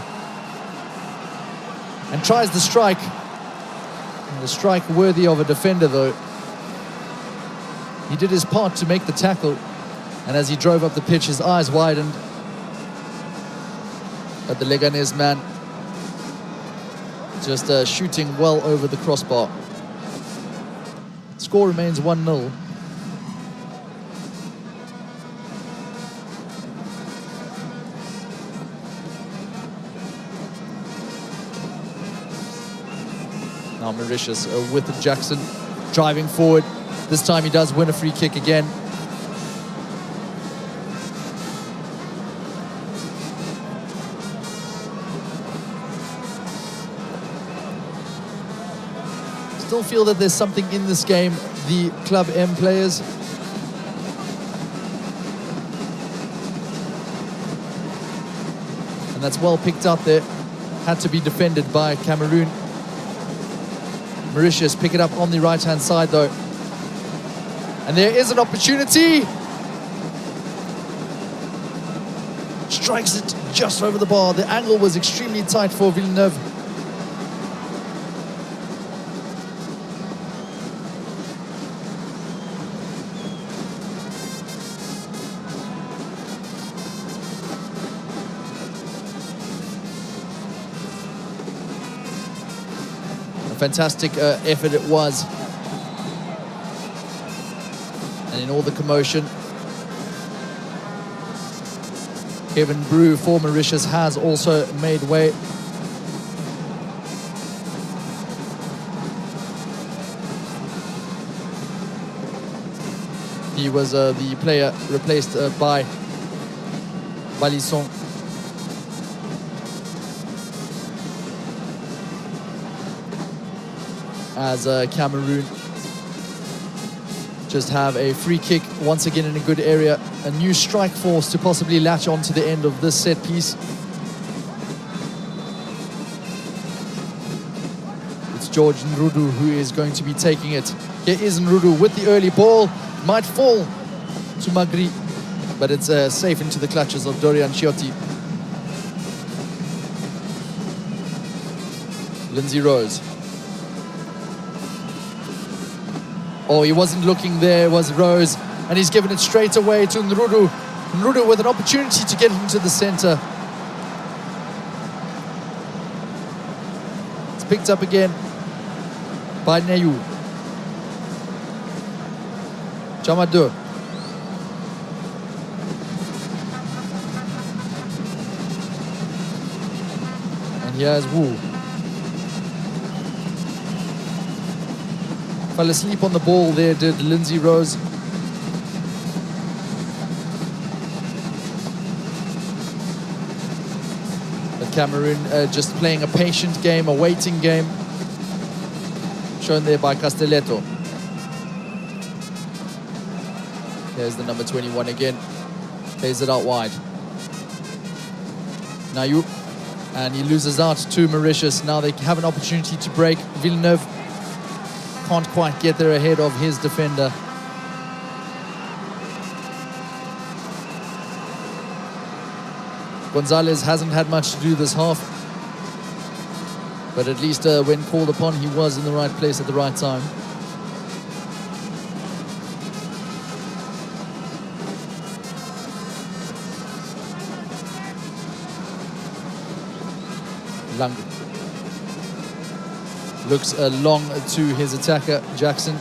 And tries the strike. And the strike worthy of a defender, though. He did his part to make the tackle, and as he drove up the pitch, his eyes widened. But the Leganés man just shooting well over the crossbar. Score remains 1-0. Now Mauritius with Jackson driving forward. This time he does win a free kick again. Still feel that there's something in this game, the Club M players. And that's well picked up there. Had to be defended by Cameroon. Mauritius pick it up on the right-hand side though. And there is an opportunity. Strikes it just over the bar. The angle was extremely tight for Villeneuve. A fantastic effort it was. And in all the commotion, Kevin Brew for Mauritius has also made way. He was the player replaced by Balisson. As Cameroon just have a free kick once again in a good area. A new strike force to possibly latch on to the end of this set piece. It's George Nrudu who is going to be taking it. Here is Nrudu with the early ball. Might fall to Magri, but it's safe into the clutches of Dorian Chiotti. Lindsay Rose. Oh, he wasn't looking there, it was Rose. And he's given it straight away to Nrudu. Nrudu with an opportunity to get into the center. It's picked up again by Neyu. Chamadou. And here's Wu. Fell asleep on the ball there, did Lindsay Rose. But Cameroon just playing a patient game, a waiting game. Shown there by Castelletto. There's the number 21 again. Plays it out wide. Nayu. And he loses out to Mauritius. Now they have an opportunity to break. Villeneuve can't quite get there ahead of his defender. Gonzalez hasn't had much to do this half. But at least when called upon, he was in the right place at the right time. Lang looks long to his attacker, Jackson.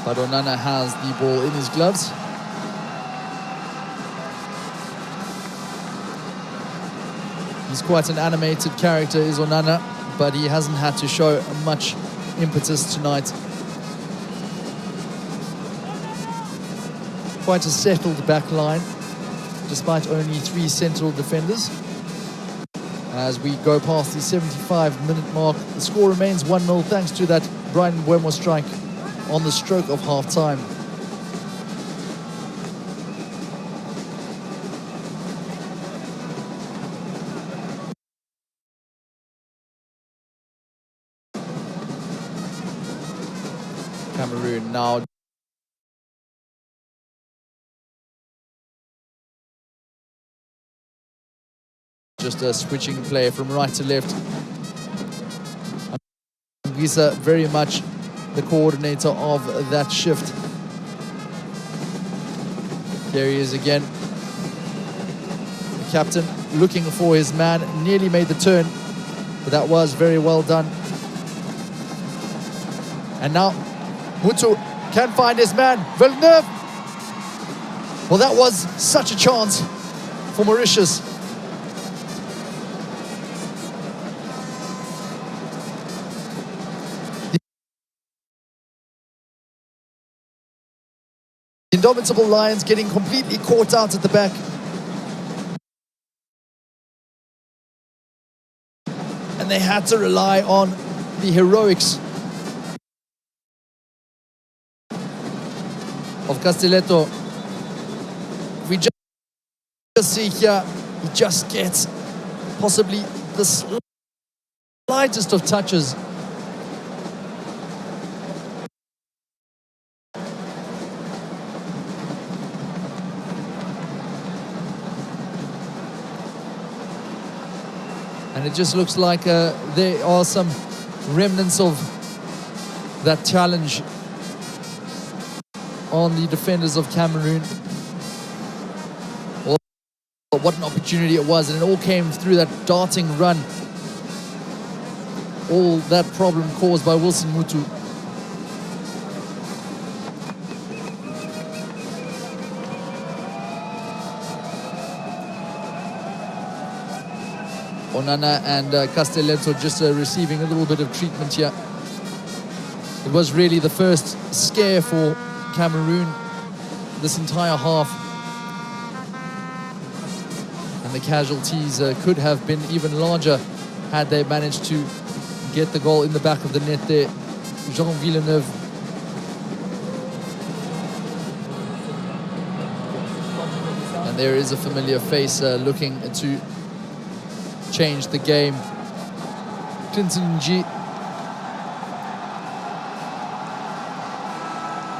But Onana has the ball in his gloves. He's quite an animated character, is Onana, but he hasn't had to show much impetus tonight. Quite a settled back line, despite only 3 central defenders. As we go past the 75-minute mark, the score remains 1-0 thanks to that Brian Mbeumo strike on the stroke of half-time. Cameroon now just switching play from right to left. Gisa very much the coordinator of that shift. There he is again. The captain looking for his man, nearly made the turn, but that was very well done. And now Mutu can find his man, Villeneuve. Well, that was such a chance for Mauritius. The indomitable Lions getting completely caught out at the back. And they had to rely on the heroics of Castelletto. We just see here, he just gets possibly the slightest of touches. And it just looks like there are some remnants of that challenge on the defenders of Cameroon. Well, what an opportunity it was, and it all came through that darting run all that problem caused by Wilson Mutu. Onana and Castelletto just receiving a little bit of treatment here. It was really the first scare for Cameroon this entire half. And the casualties could have been even larger had they managed to get the goal in the back of the net there. Jean Villeneuve. And there is a familiar face looking to change the game. Clinton G.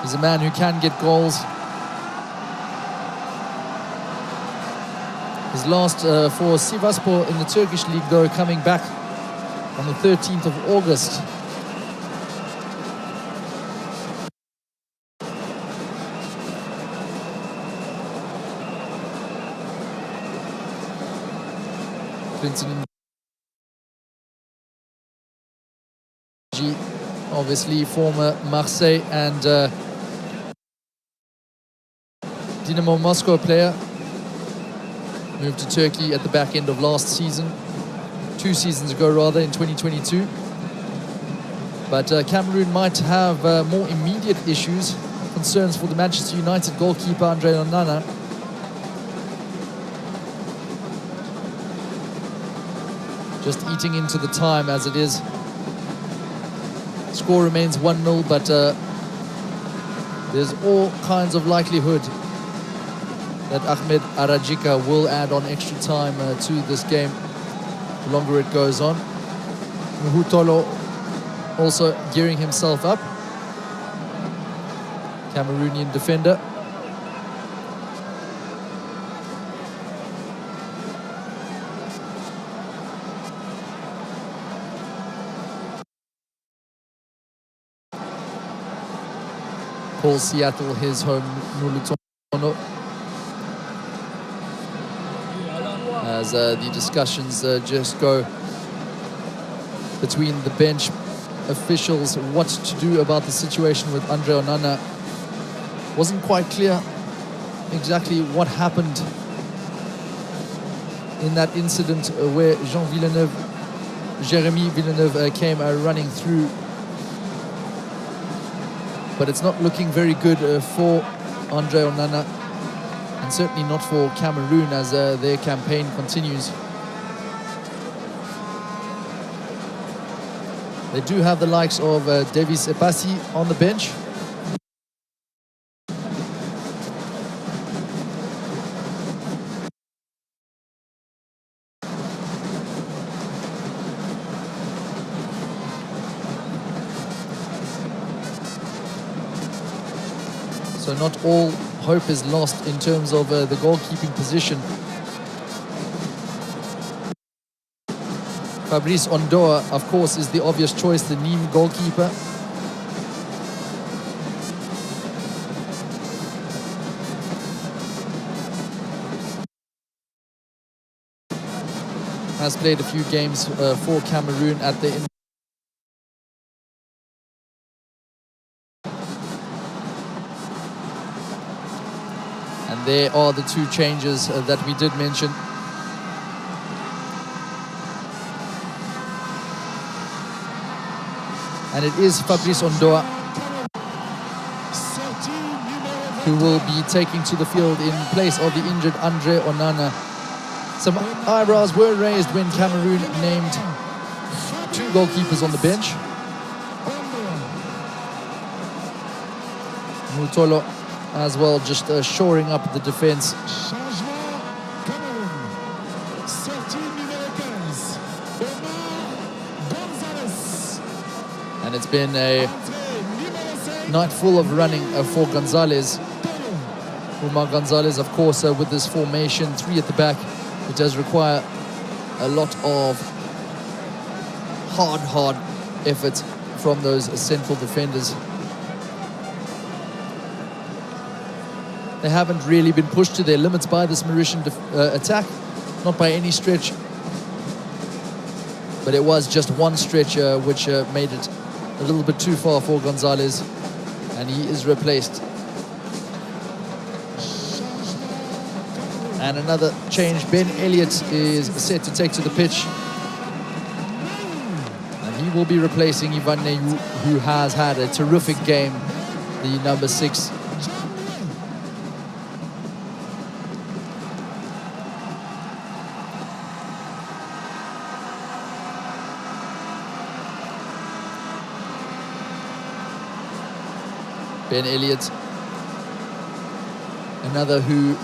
He's a man who can get goals. His last for Sivasspor in the Turkish league, though, coming back on the 13th of August. Clinton G, obviously former Marseille and Dynamo Moscow player. Moved to Turkey at the back end of last season. 2 seasons ago, rather, in 2022. But Cameroon might have more immediate issues. Concerns for the Manchester United goalkeeper, Andre Onana. Just eating into the time as it is. Score remains 1-0, but there's all kinds of likelihood that Ahmed Arajika will add on extra time to this game the longer it goes on. Muhutolo also gearing himself up. Cameroonian defender. Calls Seattle his home, Mulutono. As the discussions just go between the bench officials what to do about the situation with Andre Onana. Wasn't quite clear exactly what happened in that incident where Jérémy Villeneuve came running through. But it's not looking very good for Andre Onana, and certainly not for Cameroon as their campaign continues. They do have the likes of Davis Epassi on the bench. So not all hope is lost in terms of the goalkeeping position. Fabrice Ondoa, of course, is the obvious choice, the Nîmes goalkeeper. Has played a few games for Cameroon at the And there are the 2 changes that we did mention. And it is Fabrice Ondoa who will be taking to the field in place of the injured Andre Onana. Some eyebrows were raised when Cameroon named 2 goalkeepers on the bench. Mutolo as well, just shoring up the defense. And it's been a night full of running for Gonzalez. Umar Gonzalez, of course, with this formation, 3 at the back, it does require a lot of hard effort from those central defenders. They haven't really been pushed to their limits by this Mauritian attack, not by any stretch. But it was just one stretch which made it a little bit too far for Gonzalez, and he is replaced. And another change, Ben Elliott is set to take to the pitch. And he will be replacing Ivan Neyu, who has had a terrific game, the number 6. Ben Elliott, another who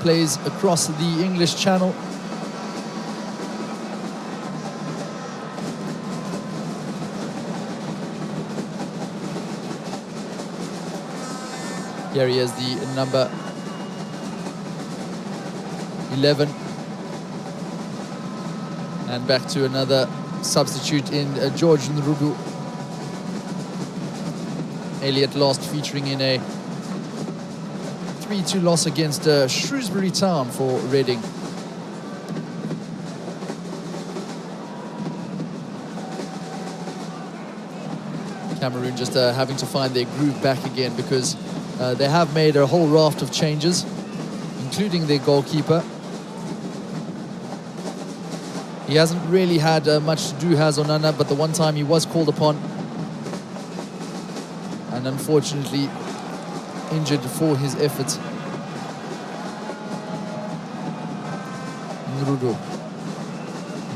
plays across the English Channel. Here he is, the number 11. And back to another substitute in George Nrudu. Elliott last featuring in a 3-2 loss against Shrewsbury Town for Reading. Cameroon just having to find their groove back again, because they have made a whole raft of changes, including their goalkeeper. He hasn't really had much to do, has Onana, but the one time he was called upon, and unfortunately injured for his efforts. Nrudu.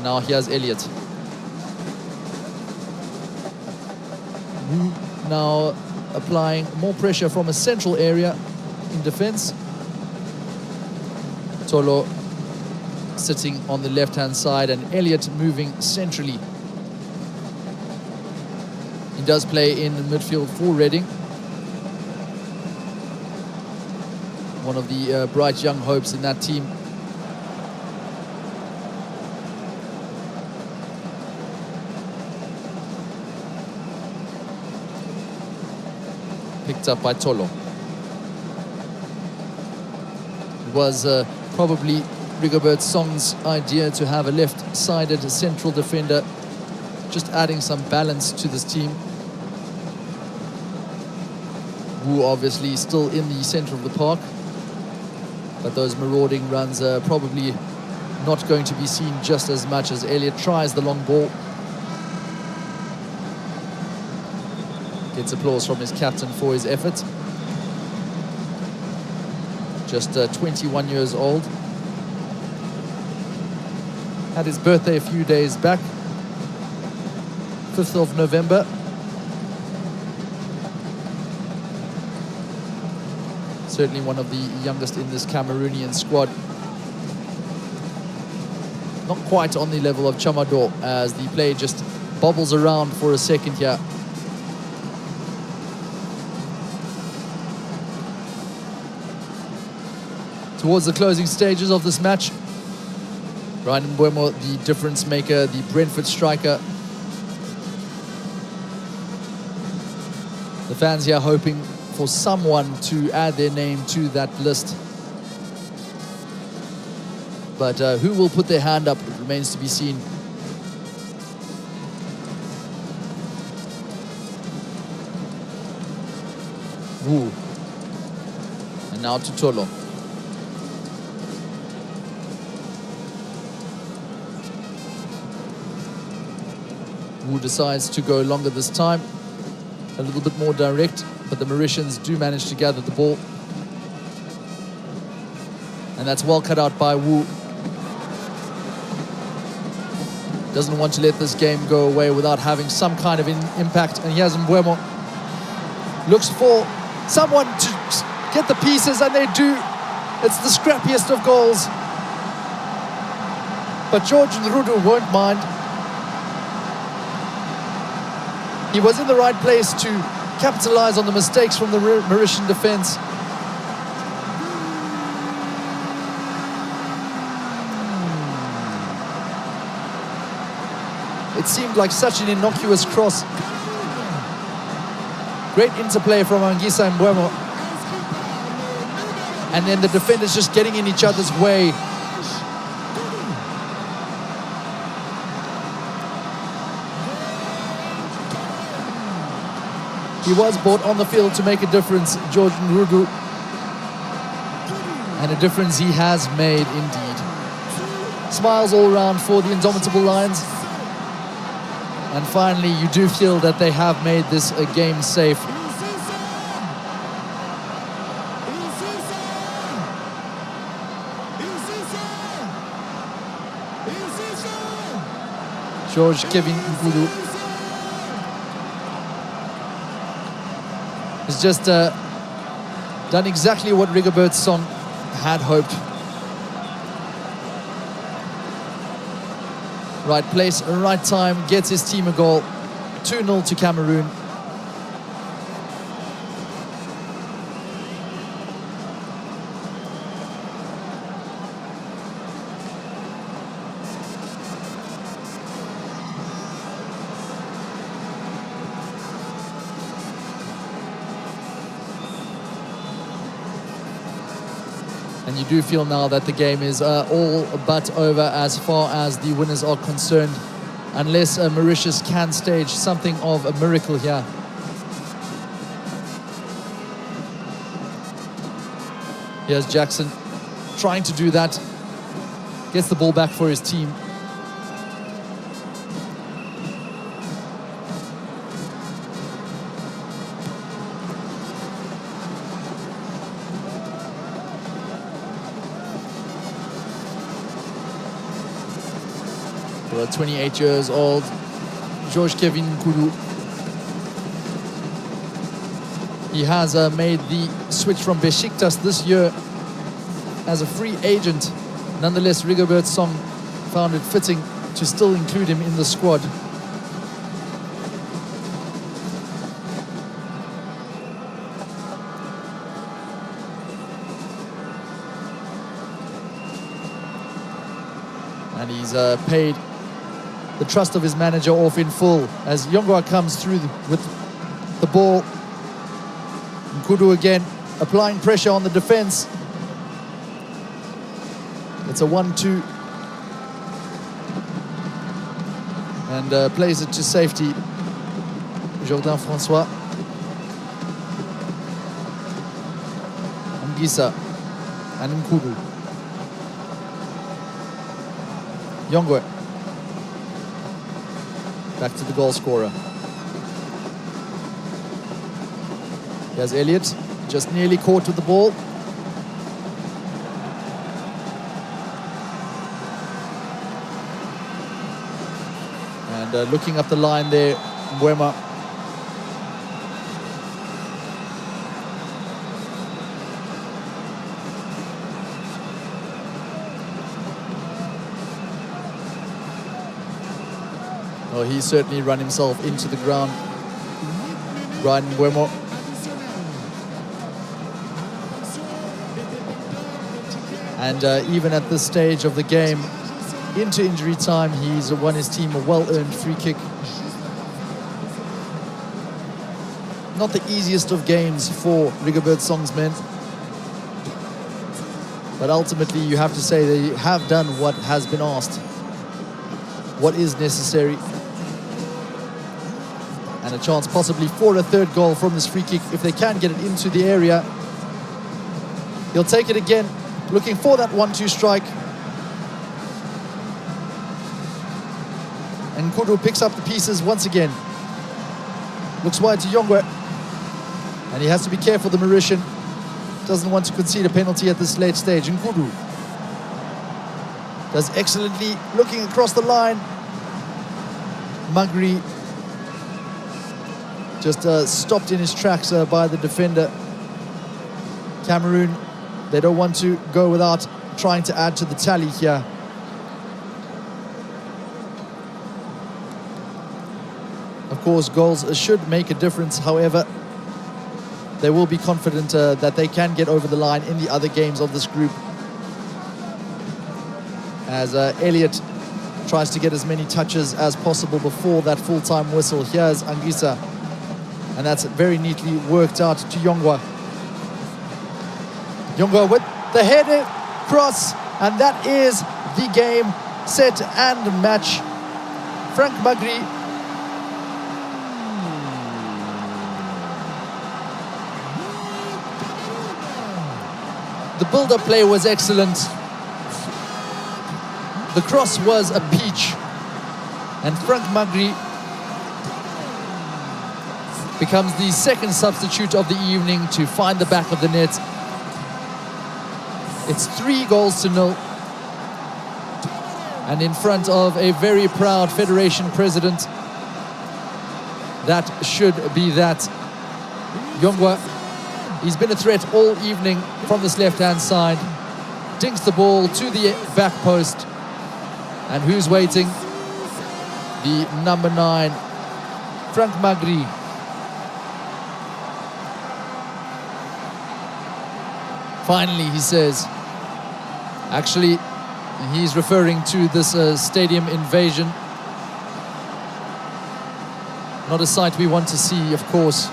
Now here's Elliott. Now applying more pressure from a central area in defense. Tolo sitting on the left-hand side, and Elliott moving centrally. He does play in midfield for Reading. One of the bright young hopes in that team. Picked up by Tolo. It was probably Rigobert Song's idea to have a left-sided central defender, just adding some balance to this team. Wu obviously still in the center of the park, but those marauding runs are probably not going to be seen just as much as Elliott tries the long ball. Gets applause from his captain for his effort. Just 21 years old. Had his birthday a few days back, 5th of November. Certainly one of the youngest in this Cameroonian squad. Not quite on the level of Chamado, as the play just bobbles around for a second here. Towards the closing stages of this match, Ryan Mbeumo, the difference maker, the Brentford striker. The fans here hoping for someone to add their name to that list. But who will put their hand up, it remains to be seen. Wu. And now to Tolo. Wu decides to go longer this time, a little bit more direct, but the Mauritians do manage to gather the ball. And that's well cut out by Wu. Doesn't want to let this game go away without having some kind of impact. And here's Mbeumo. Looks for someone to get the pieces, and they do. It's the scrappiest of goals. But George Nrudu won't mind. He was in the right place to capitalize on the mistakes from the Mauritian defense. It seemed like such an innocuous cross. Great interplay from Anguissa and Mbeumo. And then the defenders just getting in each other's way. He was brought on the field to make a difference, George Nrudu. And a difference he has made indeed. Smiles all around for the Indomitable Lions. And finally, you do feel that they have made this a game safe. George Kevin Nkudu has just done exactly what Rigobert Song had hoped. Right place, right time, gets his team a goal. 2-0 to Cameroon. And you do feel now that the game is all but over as far as the winners are concerned, unless Mauritius can stage something of a miracle here. Here's Jackson trying to do that. Gets the ball back for his team. For 28 years old, George Kevin Nkudu. He has made the switch from Besiktas this year as a free agent. Nonetheless, Rigobert Song found it fitting to still include him in the squad. And he's paid the trust of his manager off in full as Yongwa comes through with the ball. Nkudu again applying pressure on the defense. It's a 1-2 and plays it to safety. Jordan Francois. Angisa and Nkudu. Yongwe. Back to the goal scorer. Here's Elliott, just nearly caught with the ball. And looking up the line there, Mbwema. Well, he's certainly run himself into the ground. Brian Mbwema. And even at this stage of the game, into injury time, he's won his team a well-earned free kick. Not the easiest of games for Rigobert Song's men. But ultimately, you have to say they have done what has been asked. What is necessary. And a chance possibly for a third goal from this free kick if they can get it into the area. He'll take it again, looking for that 1-2 strike. And Nkudu picks up the pieces once again. Looks wide to Yongwe. And he has to be careful, the Mauritian. Doesn't want to concede a penalty at this late stage. Nkudu does excellently, looking across the line. Magri just stopped in his tracks by the defender. Cameroon, they don't want to go without trying to add to the tally here. Of course, goals should make a difference. However, they will be confident that they can get over the line in the other games of this group. As Elliott tries to get as many touches as possible before that full-time whistle. Here's Angisa. And that's very neatly worked out to Yongwa. Yongwa with the header cross. And that is the game, set and match. Frank Magri The build-up play was excellent. The cross was a peach. And Frank Magri becomes the second substitute of the evening to find the back of the net. It's 3-0. And in front of a very proud federation president, that should be that. Yongwa, he's been a threat all evening from this left-hand side. Dinks the ball to the back post. And who's waiting? The number 9, Frank Magri. Finally, he says. Actually, he's referring to this stadium invasion. Not a sight we want to see, of course.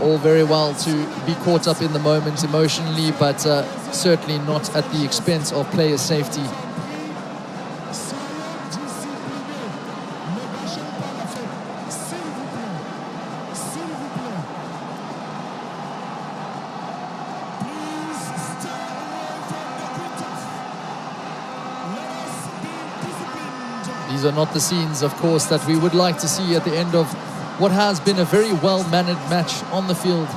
All very well to be caught up in the moment emotionally, but certainly not at the expense of player safety. These are not the scenes, of course, that we would like to see at the end of what has been a very well-mannered match on the field.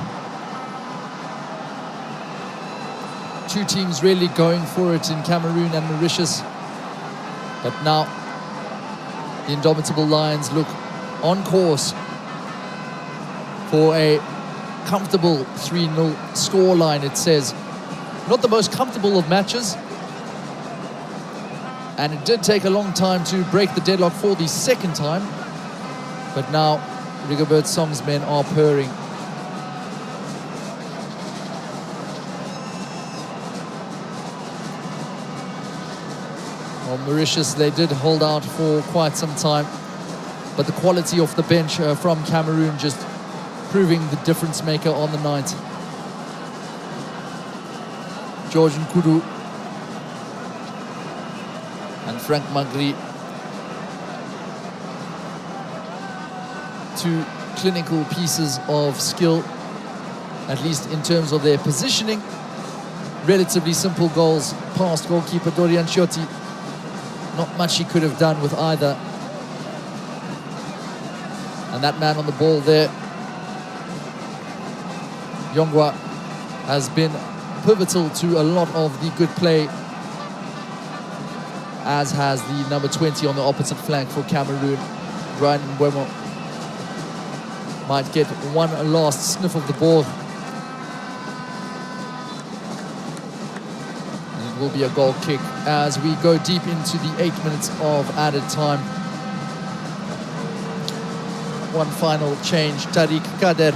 Two teams really going for it in Cameroon and Mauritius. But now, the Indomitable Lions look on course for a comfortable 3-0 scoreline, it says. Not the most comfortable of matches. And it did take a long time to break the deadlock for the second time. But now, Rigobert Song's men are purring. Well, Mauritius, they did hold out for quite some time. But the quality of the bench from Cameroon just proving the difference maker on the night. George Nkudu and Frank Magri. Two clinical pieces of skill, at least in terms of their positioning. Relatively simple goals past goalkeeper Dorian Ciotti. Not much he could have done with either. And that man on the ball there, Yongwa, has been pivotal to a lot of the good play, as has the number 20 on the opposite flank for Cameroon, Brian Mbeumo. Might get one last sniff of the ball. And it will be a goal kick as we go deep into the 8 minutes of added time. One final change, Tariq Kader.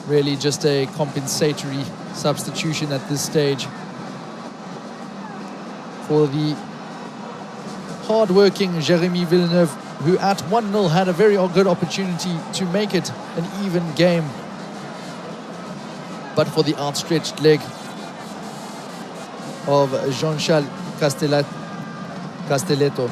Really just a compensatory substitution at this stage for the hard-working Jeremy Villeneuve, who at 1-0 had a very good opportunity to make it an even game. But for the outstretched leg of Jean-Charles Castelletto.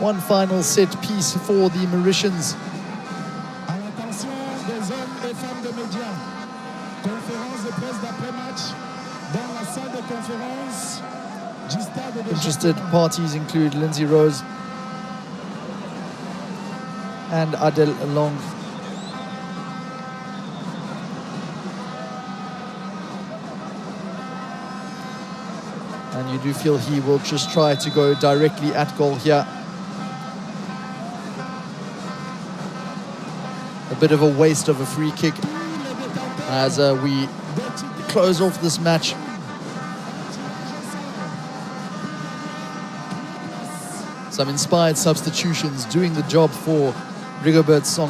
One final set piece for the Mauritians. À l'attention des hommes et femmes de médias. Conférence de presse d'après-match dans la salle de conférence du stade de Interested parties include Lindsay Rose and Adel Long. And you do feel he will just try to go directly at goal here. A bit of a waste of a free kick as we close off this match. Some inspired substitutions doing the job for Rigobert Song.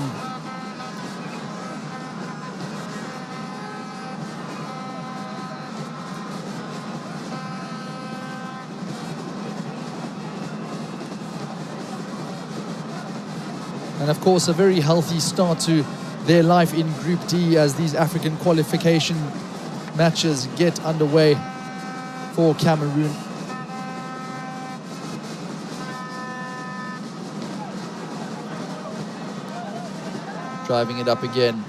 And of course, a very healthy start to their life in Group D as these African qualification matches get underway for Cameroon. Driving it up again.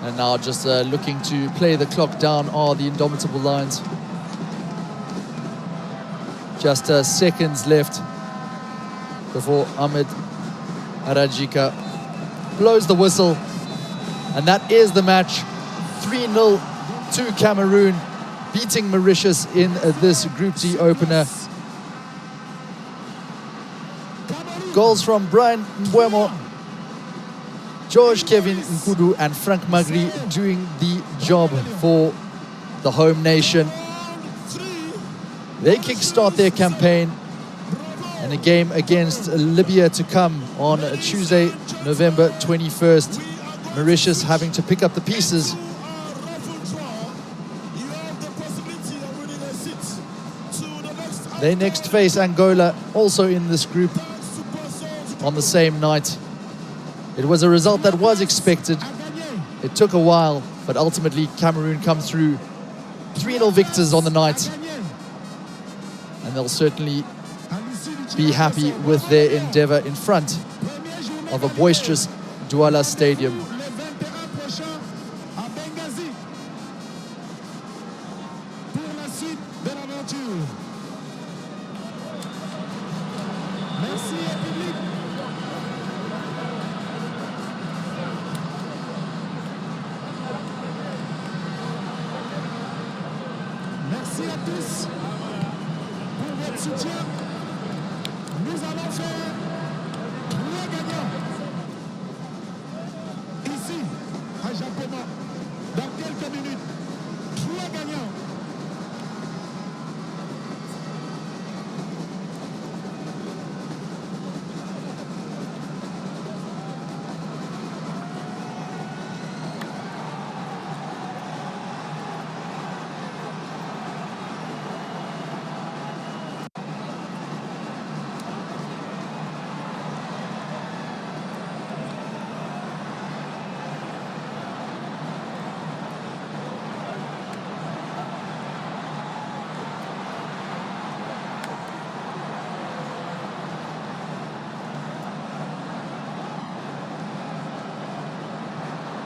And now just looking to play the clock down are the Indomitable Lions. Just seconds left before Ahmed Arajika blows the whistle. And that is the match. 3-0 to Cameroon, beating Mauritius in this Group D opener. Goals from Brian Mbeumo, George Kevin Nkudu and Frank Magri doing the job for the home nation. They kickstart their campaign, and a game against Libya to come on Tuesday, November 21st. Mauritius having to pick up the pieces. They next face Angola, also in this group, on the same night. It was a result that was expected. It took a while, but ultimately Cameroon come through 3-0 victors on the night. And they'll certainly be happy with their endeavor in front of a boisterous Douala Stadium. Merci à tous pour votre soutien. Nous allons faire 3 gagnants. Ici, à Japoma, dans quelques minutes. 3 gagnants.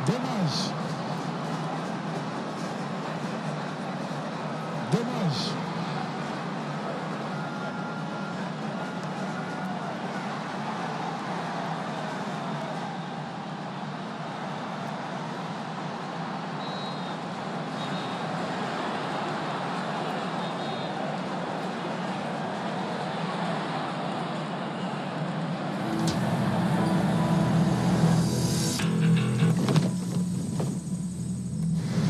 Dommage. Dommage.